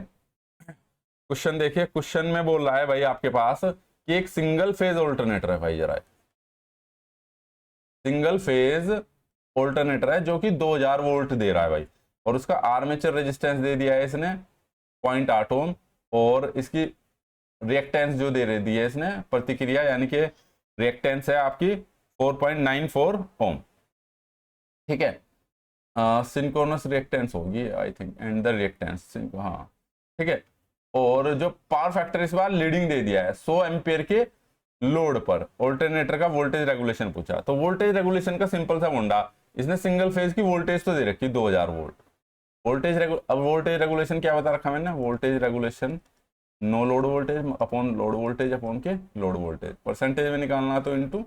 क्वेश्चन देखिए, क्वेश्चन में बोल रहा है भाई आपके पास कि एक सिंगल फेज ऑल्टरनेटर है भाई, जरा सिंगल फेज ऑल्टरनेटर है जो कि 2000 वोल्ट दे रहा है भाई, और उसका आर्मेचर रेजिस्टेंस दे दिया है इसने 0.8 ओम, और इसकी रिएक्टेंस जो दे दी है इसने, प्रतिक्रिया यानी कि रिएक्टेंस है आपकी 4.94 ओम। ठीक है, सिंक्रोनस रिएक्टेंस होगी I think, and the reactance, हाँ ठीक है। और जो पावर फैक्टर इस बार लीडिंग दे दिया है 100 एम्पियर के लोड पर। ऑल्टरनेटर का वोल्टेज रेगुलेशन पूछा, तो वोल्टेज रेगुलेशन का सिंपल सा मुंडा, इसने सिंगल फेज की वोल्टेज तो दे रखी 2000 वोल्ट। अब वोल्टेज रेगुलेशन क्या बता रखा मैंने, voltage regulation no load voltage upon load voltage upon के लोड वोल्टेज, परसेंटेज में निकालना तो इंटू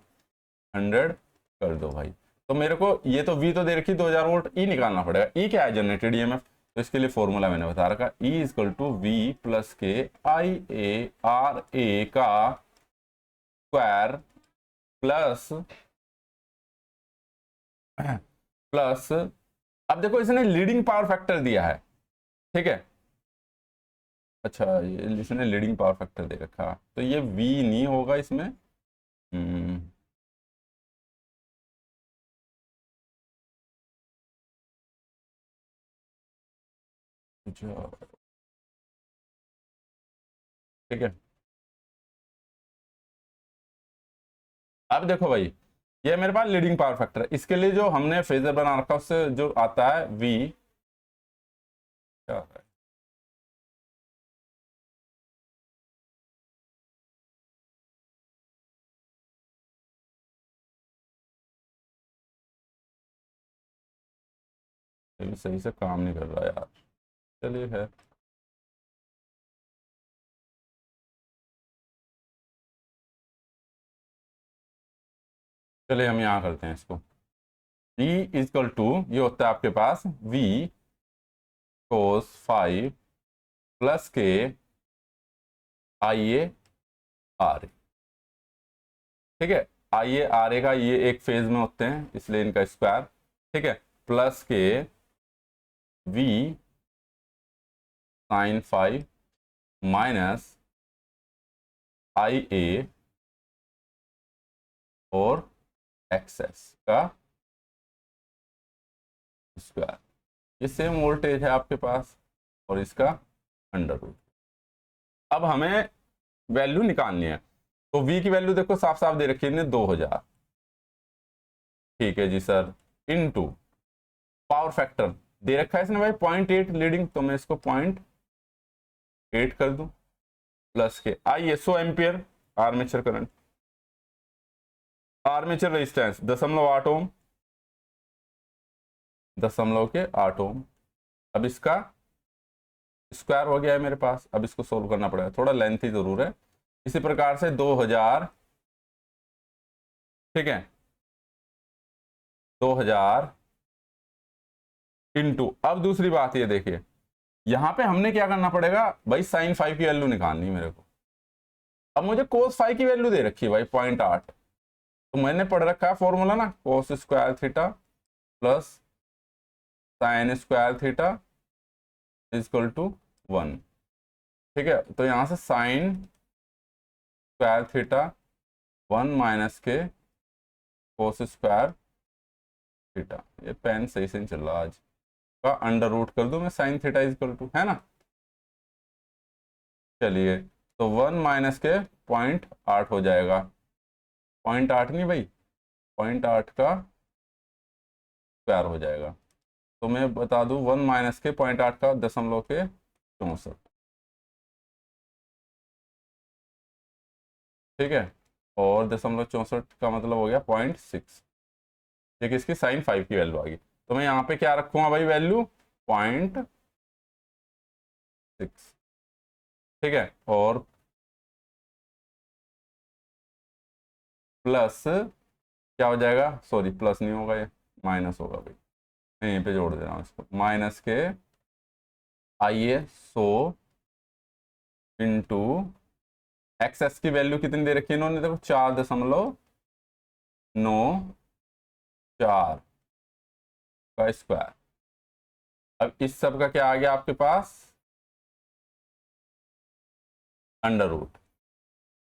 100 कर दो भाई। तो मेरे को ये तो V तो दे रखी 2000 वोल्ट, ई निकालना पड़ेगा। ई क्या है, जनरेटेड ईएमएफ। तो इसके लिए फॉर्मूला मैंने बता रखा, E equal to V plus के आई ए आर ए का स्क्वायर प्लस प्लस, अब देखो इसने लीडिंग पावर फैक्टर दिया है, ठीक है। अच्छा, ये इसने लीडिंग पावर फैक्टर दे रखा, तो ये V नहीं होगा इसमें। अच्छा, ठीक है। अब देखो भाई, ये मेरे पास लीडिंग पावर फैक्टर है, इसके लिए जो हमने फेजर बना रखा उससे जो आता है V, क्या आता है, ये भी सही से काम नहीं कर रहा यार। चलिए है, चलिए हम यहाँ करते हैं इसको। E इक्वल टू, ये होता है आपके पास V कोस 5 प्लस के आई ए आर, ठीक है। आई ए आर ए का ये एक फेज में होते हैं इसलिए इनका स्क्वायर, ठीक है। प्लस के v साइन 5 माइनस आई ए और एक्सेस का स्क्वायर। ये सेम वोल्टेज है आपके पास और इसका अंडर रूट। अब हमें वैल्यू निकालनी है, तो v की वैल्यू देखो साफ साफ दे रखी है 2000, ठीक है जी सर, इनटू पावर फैक्टर दे रखा है इसने भाई 0.8 लीडिंग, तो मैं इसको 0.8 कर दूं, प्लस के ISO ampere armature current, armature resistance 0.8 ओम, 0.8 ओम। अब इसका स्क्वायर हो गया है मेरे पास, अब इसको सोल्व करना पड़ेगा, थोड़ा लेंथी जरूर है। इसी प्रकार से 2000, ठीक है, 2000 इंटू, अब दूसरी बात ये देखिए, यहां पे हमने क्या करना पड़ेगा भाई, साइन 5 की वैल्यू निकालनी मेरे को। अब मुझे कोस 5 की वैल्यू दे रखी है भाई 0.8, तो मैंने पढ़ रखा है फॉर्मूला ना, cos square theta plus sine square theta is equal to 1, ठीक है। तो यहां से साइन स्क्वायर थीटा 1 माइनस के कोस स्क्वायर थीटा, ये पेन सही से नहीं चल रहा आज, का अंडर रूट कर दूं मैं साइन थीटा इजक्वल टू, है ना। चलिए, तो 1 माइनस के 0.8 हो जाएगा, 0.8 नहीं भाई, 0.8 का स्क्वायर हो जाएगा। तो मैं बता दूं 1 माइनस के 0.8 का 0.64, ठीक है, और 0.64 का मतलब हो गया 0.6, ये किसकी साइन 5 की वैल्यू आ गई। तो मैं यहाँ पे क्या रखूंगा भाई, वैल्यू 0.6, ठीक है, और प्लस क्या हो जाएगा, सॉरी प्लस नहीं होगा, ये माइनस होगा भाई, मैं यहीं पे जोड़ दे रहा हूँ इसको, माइनस के आइए 100 इंटू एक्स की वैल्यू कितनी दे रखी है इन्होंने, देखो 4.94 का स्क्वायर। अब इस सब का क्या आ गया आपके पास, अंडर रूट,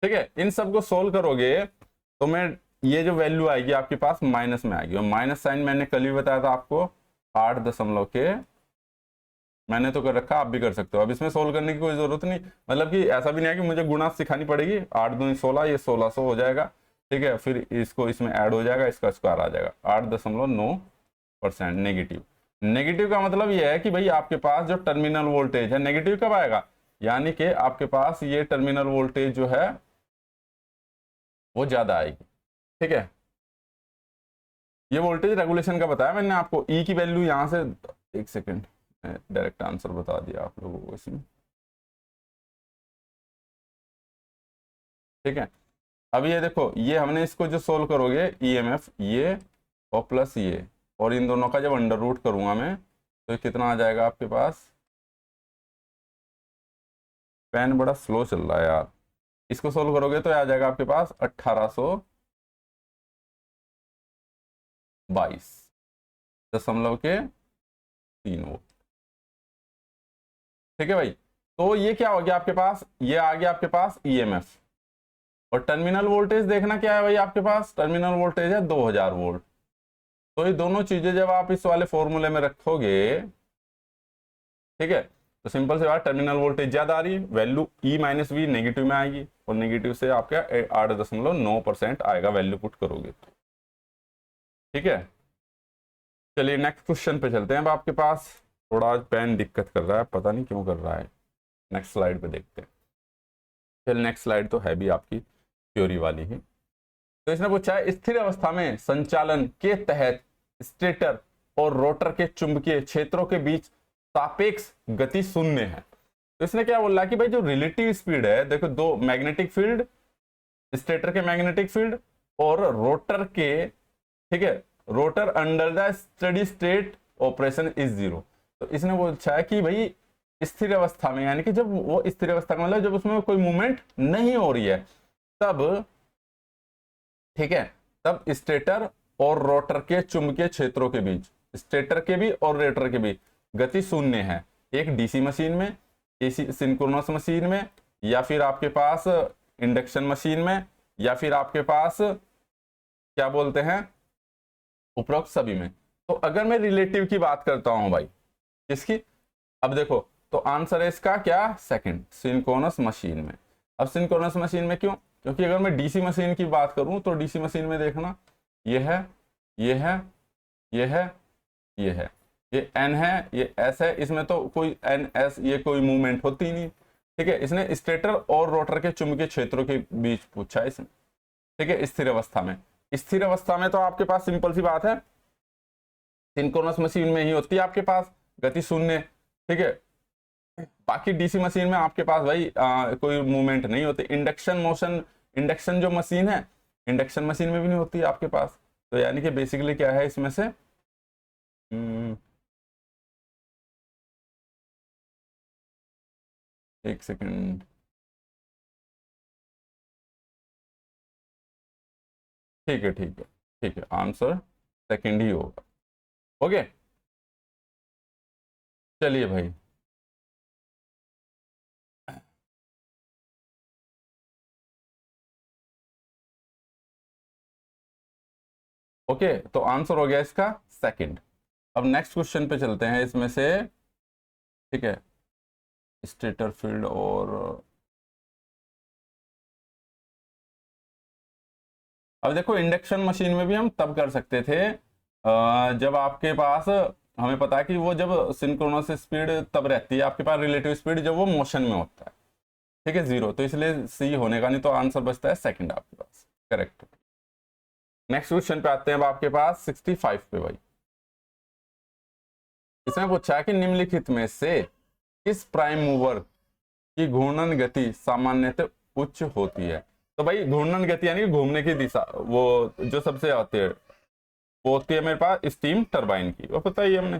ठीक है। इन सब को सोल्व करोगे तो मैं ये जो वैल्यू आएगी आपके पास माइनस में आएगी, और माइनस साइन मैंने कल भी बताया था आपको, 8 दशमलव के, मैंने तो कर रखा, आप भी कर सकते हो। अब इसमें सोल्व करने की कोई जरूरत नहीं, मतलब कि ऐसा भी नहीं है कि मुझे गुणा सिखानी पड़ेगी, 8 दूनी 16, ये 1600 हो जाएगा, ठीक है, फिर इसको इसमें ऐड हो जाएगा, इसका स्क्वायर आ जाएगा 8.9% नेगेटिव। नेगेटिव का मतलब ये है कि भाई आपके पास जो टर्मिनल वोल्टेज है नेगेटिव कब आएगा, यानी कि आपके पास ये टर्मिनल वोल्टेज जो है वो ज्यादा आएगी, ठीक है। ये वोल्टेज रेगुलेशन का बताया मैंने आपको, ई की वैल्यू यहां से, एक सेकेंड, डायरेक्ट आंसर बता दिया आप लोगों को इसमें, ठीक है। अब ये देखो, ये हमने इसको जो सोल्व करोगे ईएमएफ, ये और प्लस ये, और इन दोनों का जब अंडर रूट करूंगा मैं, तो ये कितना आ जाएगा आपके पास, पेन बड़ा स्लो चल रहा है यार, इसको सोल्व करोगे तो आ जाएगा आपके पास 1822.3 वोल्ट, ठीक है भाई। तो ये क्या हो गया आपके पास, ये आ गया आपके पास ईएमएफ, और टर्मिनल वोल्टेज देखना क्या है भाई, आपके पास टर्मिनल वोल्टेज है 2000 वोल्ट। तो ये दोनों चीजें जब आप इस वाले फॉर्मूले में रखोगे, ठीक है, तो सिंपल से बात, टर्मिनल वोल्टेज ज्यादा आ रही है, value E minus V negative में आएगी, और नेगेटिव से आपका 8.9% आएगा वैल्यू पुट करोगे, ठीक है। चलिए नेक्स्ट क्वेश्चन पे चलते हैं। अब आपके पास थोड़ा आज पेन दिक्कत कर रहा है, पता नहीं क्यों कर रहा है, नेक्स्ट स्लाइड पे देखते हैं। चल नेक्स्ट स्लाइड तो है भी आपकी थ्योरी वाली ही। तो इसने पूछा है, स्थिर अवस्था में संचालन के तहत स्टेटर और रोटर के चुंबकीय क्षेत्रों के बीच सापेक्ष गति शून्य है। तो इसने क्या बोला कि भाई जो रिलेटिव स्पीड है, देखो दो मैग्नेटिक फील्ड, स्टेटर के मैग्नेटिक फील्ड और रोटर के, ठीक है, rotor under the steady state operation is 0। तो इसने पूछा है कि भाई स्थिर अवस्था में, यानी कि जब वो स्थिर अवस्था का मतलब जब उसमें कोई मूवमेंट नहीं हो रही है तब, ठीक है, तब स्टेटर और रोटर के चुंबकीय क्षेत्रों के बीच, स्टेटर के भी और रोटर के भी गति शून्य है, एक डीसी मशीन में, एसी सिंक्रोनस मशीन में, या फिर आपके पास इंडक्शन मशीन में, या फिर आपके पास क्या बोलते हैं उपरोक्त सभी में। तो अगर मैं रिलेटिव की बात करता हूं भाई, किसकी, अब देखो तो आंसर है इसका क्या, सेकंड, सिंक्रोनस मशीन में। अब सिंक्रोनस मशीन में क्यों, क्योंकि अगर मैं डीसी मशीन की बात करूं तो डीसी मशीन में देखना ये है, ये है, ये है, ये है, ये एन है, ये एस है, इसमें तो कोई एन एस ये कोई मूवमेंट होती नहीं। ठीक है, इसने स्टेटर और रोटर के चुंबकीय क्षेत्रों के बीच पूछा है इसने। ठीक है, स्थिर अवस्था में, स्थिर अवस्था में तो आपके पास सिंपल सी बात है, सिंक्रोनस मशीन में ही होती है आपके पास गति शून्य। ठीक है, बाकी डीसी मशीन में आपके पास भाई कोई मूवमेंट नहीं होती। इंडक्शन मोशन, इंडक्शन जो मशीन है, इंडक्शन मशीन में भी नहीं होती है आपके पास। तो यानी कि बेसिकली क्या है इसमें से, एक सेकंड, ठीक है, ठीक है, ठीक है, आंसर सेकंड ही होगा। ओके, चलिए भाई, ओके, तो आंसर हो गया इसका सेकंड। अब नेक्स्ट क्वेश्चन पे चलते हैं इसमें से। ठीक है, स्टेटर फील्ड और अब देखो इंडक्शन मशीन में भी हम तब कर सकते थे जब आपके पास, हमें पता है कि वो जब सिंक्रोनस स्पीड तब रहती है आपके पास, रिलेटिव स्पीड जब वो मोशन में होता है। ठीक है, जीरो, तो इसलिए सी होने का नहीं, तो आंसर बचता है सेकंड आपके पास, करेक्ट। नेक्स्ट क्वेश्चन पे आते हैं अब आपके पास 65 पे भाई। इसमें पूछा है कि निम्नलिखित में से किस प्राइम मूवर की घूर्णन गति सामान्यतः उच्च होती है। तो भाई घूर्णन गति यानी घूमने की दिशा, वो जो सबसे आती है वो होती है मेरे पास स्टीम टरबाइन की, वो पता ही हमने,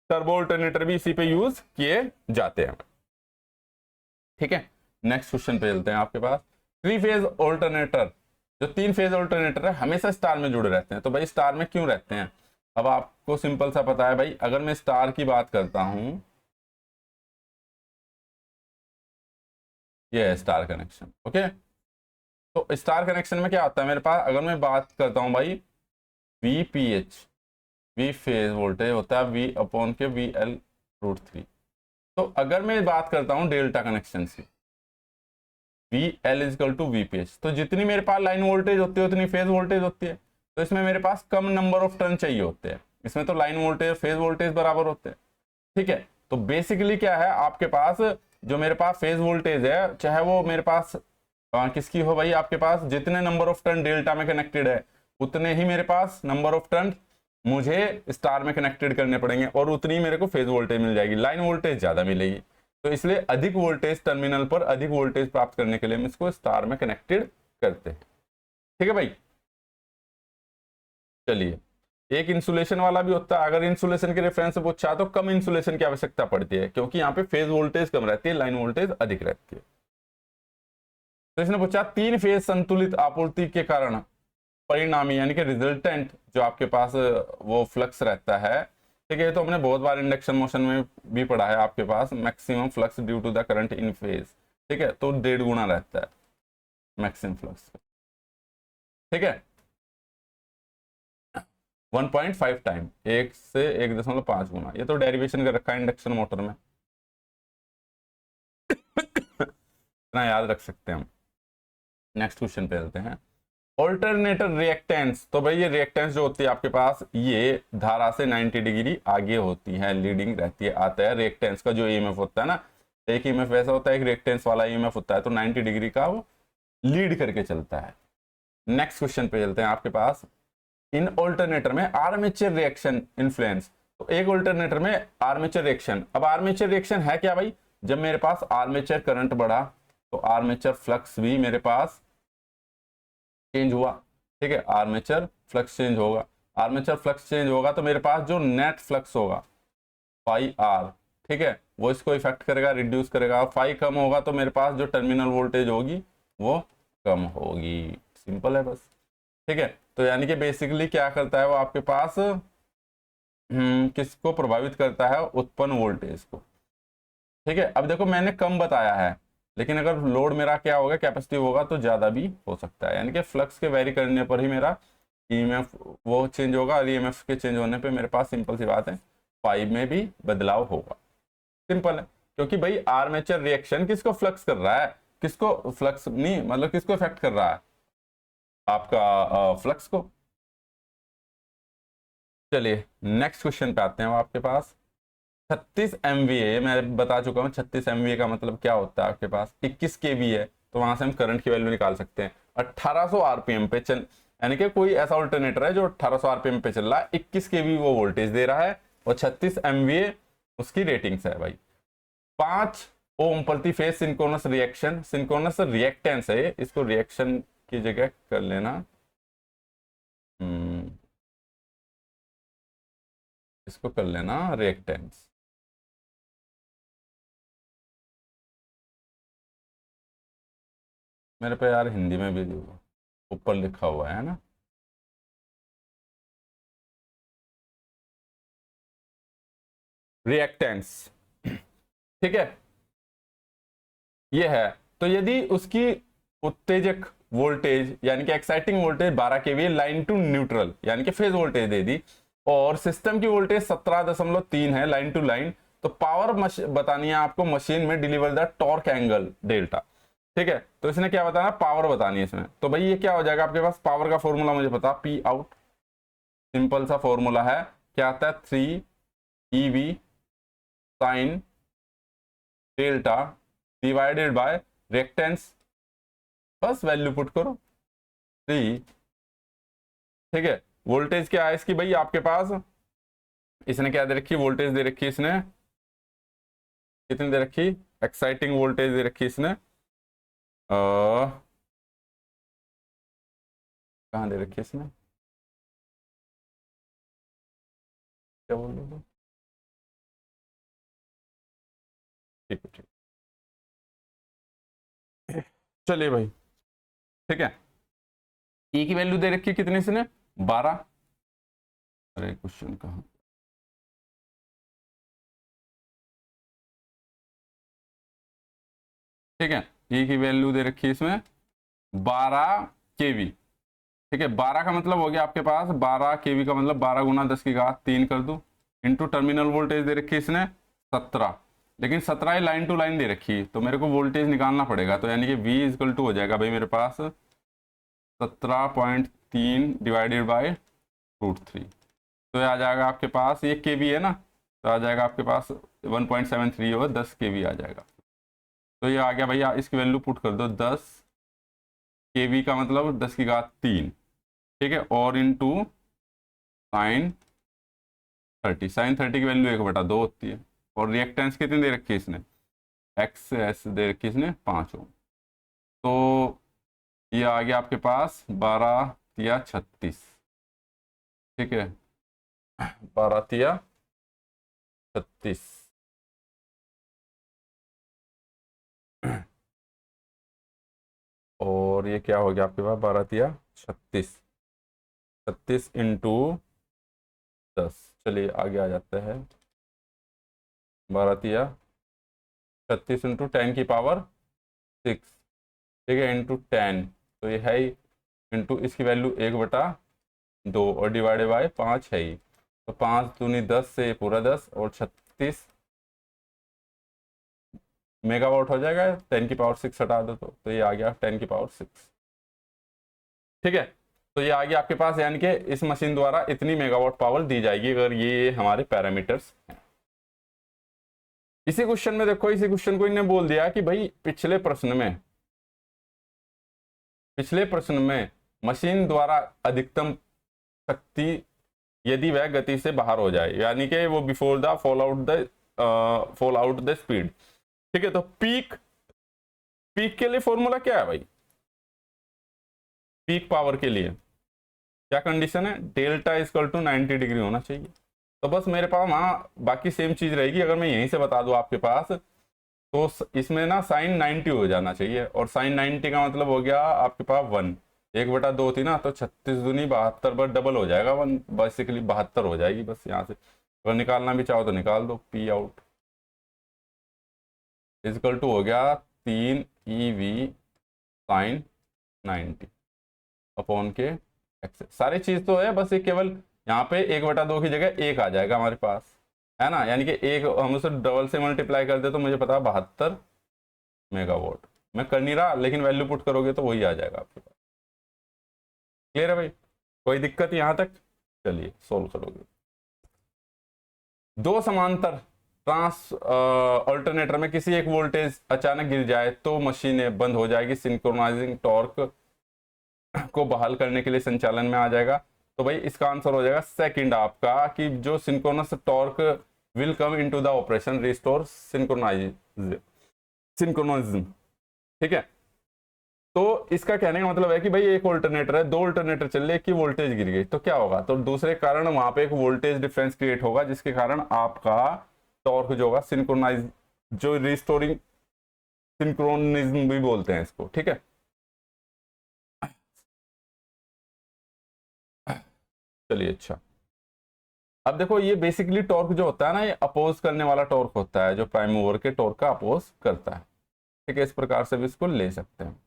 टर्बो अल्टरनेटर भी इसी पे यूज किए जाते हैं। ठीक है, नेक्स्ट क्वेश्चन पे चलते हैं आपके पास। थ्री फेज अल्टरनेटर, जो तीन फेज अल्टरनेटर है हमेशा स्टार में जुड़े रहते हैं। तो भाई स्टार में क्यों रहते हैं, अब आपको सिंपल सा पता है भाई, अगर मैं स्टार की बात करता हूं, ये है स्टार कनेक्शन। ओके, तो स्टार कनेक्शन में क्या होता है मेरे पास, अगर मैं बात करता हूं भाई VPH, वी फेज वोल्टेज होता है V अपॉन के VL√3। तो अगर मैं बात करता हूं डेल्टा कनेक्शन से, VL=VPH, तो जितनी मेरे पास लाइन वोल्टेज होती है उतनी फेज वोल्टेज होती है। तो इसमें मेरे पास कम नंबर ऑफ टर्न चाहिए होते हैं, इसमें तो लाइन वोल्टेज फेज वोल्टेज बराबर होते हैं। ठीक है, तो बेसिकली क्या है आपके पास, जो मेरे पास फेज वोल्टेज है, चाहे वो मेरे पास किसकी हो भाई, आपके पास जितने नंबर ऑफ टर्न डेल्टा में कनेक्टेड है उतने ही मेरे पास नंबर ऑफ टर्न मुझे स्टार में कनेक्टेड करने पड़ेंगे, और उतनी मेरे को फेज वोल्टेज मिल जाएगी, लाइन वोल्टेज ज्यादा मिलेगी। तो इसलिए अधिक वोल्टेज टर्मिनल पर अधिक वोल्टेज प्राप्त करने के लिए हम इसको स्टार में कनेक्टेड करते हैं। ठीक है भाई, चलिए, एक इंसुलेशन वाला भी होता है। अगर इंसुलेशन के रेफरेंस से पूछा तो कम इंसुलेशन की आवश्यकता पड़ती है, क्योंकि यहाँ पे फेज वोल्टेज कम रहती है, लाइन वोल्टेज अधिक रहती है। तो इसने पूछा तीन फेज संतुलित आपूर्ति के कारण परिणामी यानी कि रिजल्टेंट जो आपके पास वो फ्लक्स रहता है। ठीक है, तो हमने बहुत बार इंडक्शन मोशन में भी पढ़ा है, आपके पास maximum flux due to the current in phase. ठीक है, तो 1.5 गुना रहता है मैक्सिमम फ्लक्स। ठीक है, 1.5 टाइम, 1 से 1.5 गुना, ये तो डेरिवेशन कर रखा है इंडक्शन मोटर में, इतना याद रख सकते हैं हम। नेक्स्ट क्वेश्चन पे चलते हैं। ऑल्टरनेटर रिएक्टेंस, तो भाई ये रिएक्टेंस जो होती है आपके पास, ये धारा से 90 डिग्री आगे होती है, लीडिंग रहती है, आता है रिएक्टेंस का जो ईएमएफ होता है ना, एक ईएमएफ ऐसा होता है, एक रिएक्टेंस वाला ईएमएफ होता है, तो 90 डिग्री का वो लीड करके चलता है। नेक्स्ट क्वेश्चन पे चलते हैं आपके पास। इन ऑल्टरनेटर में आर्मेचर रिएक्शन इन्फ्लुएंस, तो एक ऑल्टरनेटर में आर्मेचर रिएक्शन, अब आर्मेचर रिएक्शन है क्या भाई, जब मेरे पास आर्मेचर करंट बढ़ा तो आर्मेचर फ्लक्स भी मेरे पास चेंज हुआ। ठीक है, आर्मेचर फ्लक्स चेंज होगा, आर्मेचर फ्लक्स चेंज होगा तो मेरे पास जो नेट फ्लक्स होगा फाई आर, ठीक है, वो इसको इफेक्ट करेगा, रिड्यूस करेगा। फाई कम होगा तो मेरे पास जो टर्मिनल वोल्टेज होगी वो कम होगी, सिंपल है बस। ठीक है, तो यानी कि बेसिकली क्या करता है वो आपके पास किसको प्रभावित करता है? उत्पन्न वोल्टेज को। ठीक है, अब देखो मैंने कम बताया है, लेकिन अगर लोड मेरा क्या होगा, कैपेसिटिव होगा, तो ज्यादा भी हो सकता है। यानी कि फ्लक्स के वेरी करने पर ही मेरा ईएमएफ वो चेंज होगा, और ईएमएफ के चेंज होने पे मेरे पास सिंपल सी बात है 5 में भी बदलाव होगा। सिंपल है, क्योंकि भाई आर्मेचर रिएक्शन किसको फ्लक्स कर रहा है, किसको फ्लक्स नहीं, मतलब किसको इफेक्ट कर रहा है? आपका फ्लक्स को। चलिए नेक्स्ट क्वेश्चन पे आते हैं। आपके पास 36 MVA, मैं बता चुका हूँ 36 MVA का मतलब क्या होता है। आपके पास 21 kV है, तो वहां से हम करंट की वैल्यू निकाल सकते हैं। 1800 RPM पे चल, यानी कि कोई ऐसा ऑल्टरनेटर है जो 1800 RPM पे चल रहा है, 21 kV वो वोल्टेज दे रहा है, और 36 MVA उसकी रेटिंग्स है भाई। 5 ओम प्रति phase synchronous reaction, synchronous reactance है, इसको रिएक्शन की जगह कर लेना, इसको कर लेना रिएक्टेंस। मेरे पे यार हिंदी में भी ऊपर लिखा हुआ है ना। रिएक्टेंस, ठीक है, ये है। तो यदि उसकी उत्तेजक वोल्टेज यानी कि exciting voltage 12 KV line to neutral यानी कि फेज वोल्टेज दे दी, और सिस्टम की वोल्टेज 17.3 है लाइन टू लाइन, तो पावर बतानी है आपको मशीन में deliver the torque angle delta. ठीक है, तो इसने क्या बताना, पावर बतानी है इसमें। तो भाई ये क्या हो जाएगा आपके पास, पावर का फॉर्मूला मुझे पता, पी आउट, सिंपल सा फॉर्मूला है, क्या आता है 3 EV sine delta divided by reactance, बस वैल्यू पुट करो 3। ठीक है, वोल्टेज क्या है इसकी भाई आपके पास, इसने क्या दे रखी, वोल्टेज दे रखी इसने, कितनी दे रखी, एक्साइटिंग वोल्टेज दे रखी इसने, कहाँ दे रखी इसने, क्या बोल रहे हो? ठीक है, ठीक, चलिए भाई, ठीक है। ई की वैल्यू दे रखी है कितनी इसने, 12। अरे क्वेश्चन कहाँ, ठीक है, ई की वैल्यू दे रखी है इसमें 12 केवी। ठीक है, 12 का मतलब हो गया आपके पास, 12 केवी का मतलब 12 गुना 10 की घात 3 कर दूं, इंटू टर्मिनल वोल्टेज दे रखी है इसने 17, लेकिन 17 लाइन टू लाइन दे रखी है, तो मेरे को वोल्टेज निकालना पड़ेगा। तो यानी कि V इक्वल टू हो जाएगा भाई मेरे पास 17.3 डिवाइडेड बाई √3, तो ये आ जाएगा आपके पास, ये केवी है ना, तो आ जाएगा आपके पास 1.73 और 10 केवी आ जाएगा। तो ये आ गया भैया, इसकी वैल्यू पुट कर दो, 10 केवी का मतलब 10 की घात 3, ठीक है, और इंटू साइन 30, साइन 30 की वैल्यू 1/2 होती है, और रिएक्टेंस कितनी दे रखी है इसने, XS दे रखी है इसने 5 ओम। तो ये आ गया आपके पास 12 या 36, ठीक है, 12 या 36, और ये क्या हो गया आपके पास 12 या 36, 36 इंटू 10, चलिए आगे आ जाते हैं, 12 या 36 इंटू 10 की पावर 6, ठीक है, इंटू 10, तो ये है ही, इंटू इसकी वैल्यू 1/2 और डिवाइडेड बाय 5 है ही, तो 5 दूनी 10 से पूरा 10, और 36 मेगावाट हो जाएगा, 10 की पावर 6 हटा दो तो ये आ गया 10 की पावर 6। ठीक है, तो ये आ गया आपके पास, यानी कि इस मशीन द्वारा इतनी मेगावाट पावर दी जाएगी, अगर ये हमारे पैरामीटर्स हैं। इसी क्वेश्चन में देखो, इसी क्वेश्चन को इन्हें बोल दिया कि भाई पिछले प्रश्न में मशीन द्वारा अधिकतम शक्ति यदि वह गति से बाहर हो जाए, यानी कि वो before the fall out the speed. ठीक है, तो पीक के लिए फॉर्मूला क्या है भाई, पीक पावर के लिए क्या कंडीशन है, डेल्टा इक्वल टू 90 डिग्री होना चाहिए। तो बस मेरे पास वहां बाकी सेम चीज रहेगी, अगर मैं यहीं से बता दूं आपके पास, तो इसमें ना साइन 90 हो जाना चाहिए, और साइन 90 का मतलब हो गया आपके पास 1, 1/2 थी ना, तो 36 दूनी 72 पर डबल हो जाएगा, 1 बेसिकली 72 हो जाएगी बस। यहाँ से अगर निकालना भी चाहो तो निकाल दो, पी आउट इजकल टू हो गया 3 EV साइन 90 अपॉन के एक्स। सारी चीज तो है, बस ये केवल यहाँ पे 1/2 की जगह 1 आ जाएगा हमारे पास, है ना। यानी कि एक हम उसे डबल से मल्टीप्लाई कर दे तो मुझे पता है 72 मेगावाट। मैं कर नहीं रहा, लेकिन वैल्यू पुट करोगे तो वही आ जाएगा आपके पास। क्लियर है भाई, कोई दिक्कत यहाँ तक? चलिए सोल्व करोगे। दो समांतर ट्रांस अल्टरनेटर में किसी एक वोल्टेज अचानक गिर जाए तो मशीनें बंद हो जाएगी, सिंक्रोनाइजिंग टॉर्क को बहाल करने के लिए संचालन में आ जाएगा। तो भाई इसका आंसर हो जाएगा सेकंड आपका, कि जो synchronous torque will come into the operation restore synchronism. ठीक है, तो इसका कहने का मतलब है कि भाई एक अल्टरनेटर है, 2 अल्टरनेटर चल रहे, एक की वोल्टेज गिर गई तो क्या होगा, तो दूसरे कारण वहां पे एक वोल्टेज डिफरेंस क्रिएट होगा, जिसके कारण आपका टॉर्क जो होगा सिंक्रोनाइज, जो रिस्टोरिंग सिंक्रोनिज्म भी बोलते हैं इसको। ठीक है, चलिए अच्छा। अब देखो ये बेसिकली टॉर्क जो होता है ना, ये अपोज करने वाला टॉर्क होता है, जो प्राइम मूवर के टॉर्क का अपोज करता है। ठीक है, इस प्रकार से भी इसको ले सकते हैं।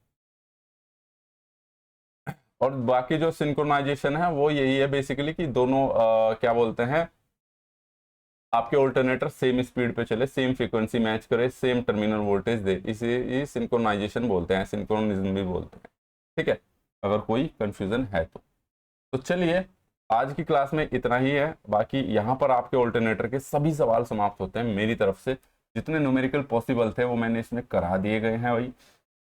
और बाकी जो सिंक्रोनाइजेशन है वो यही है बेसिकली, कि दोनों क्या बोलते हैं, आपके ऑल्टरनेटर सेम स्पीड पे चले, सेम फ्रीक्वेंसी मैच करे, सेम टर्मिनल वोल्टेज दे, इसे सिंक्रोनाइजेशन बोलते हैं, सिंक्रोनिज्म भी बोलते हैं। ठीक है, अगर कोई कंफ्यूजन है तो चलिए आज की क्लास में इतना ही है। बाकी यहाँ पर आपके ऑल्टरनेटर के सभी सवाल समाप्त होते हैं मेरी तरफ से। जितने न्यूमेरिकल पॉसिबल थे वो मैंने इसमें करा दिए गए हैं भाई।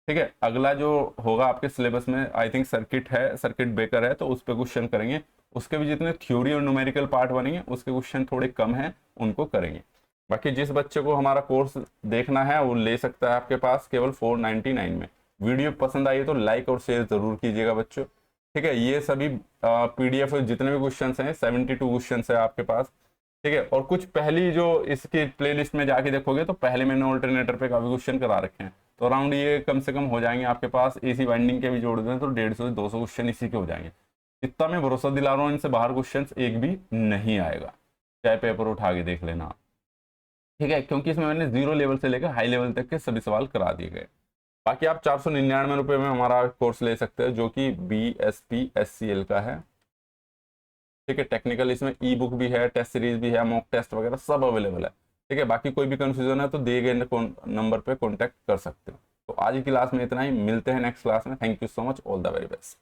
ठीक है, अगला जो होगा आपके सिलेबस में आई थिंक सर्किट है, सर्किट ब्रेकर है, तो उस पर क्वेश्चन करेंगे। उसके भी जितने थ्योरी और न्यूमेरिकल पार्ट बनेंगे उसके क्वेश्चन थोड़े कम हैं, उनको करेंगे। बाकी जिस बच्चे को हमारा कोर्स देखना है वो ले सकता है आपके पास केवल 499 में। वीडियो पसंद आई तो लाइक और शेयर जरूर कीजिएगा बच्चों। ठीक है, ये सभी PDF जितने भी क्वेश्चन हैं 72 क्वेश्चन है आपके पास। ठीक है, और कुछ पहली जो इसकी प्लेलिस्ट में जाके देखोगे तो पहले मैंने ऑल्टरनेटर पे काफी क्वेश्चन करा रखे हैं, तो अराउंड ये कम से कम हो जाएंगे आपके पास। AC वाइंडिंग के भी जोड़ दें तो 150 से 200 क्वेश्चन इसी के हो जाएंगे। इतना मैं भरोसा दिला रहा हूँ, इनसे बाहर क्वेश्चन एक भी नहीं आएगा, चाहे पेपर उठा के देख लेना। ठीक है, क्योंकि इसमें मैंने 0 लेवल से लेकर हाई लेवल तक के सभी सवाल करा दिए गए। बाकी आप 499 रुपये में हमारा कोर्स ले सकते हैं, जो कि BSP SCL का है। ठीक है, टेक्निकल इसमें ई बुक भी है, टेस्ट सीरीज भी है, मॉक टेस्ट वगैरह सब अवेलेबल है। ठीक है, बाकी कोई भी कंफ्यूजन है तो दिए गए नंबर पे कांटेक्ट कर सकते हो। तो आज की क्लास में इतना ही, मिलते हैं नेक्स्ट क्लास में। Thank you so much, all the very best.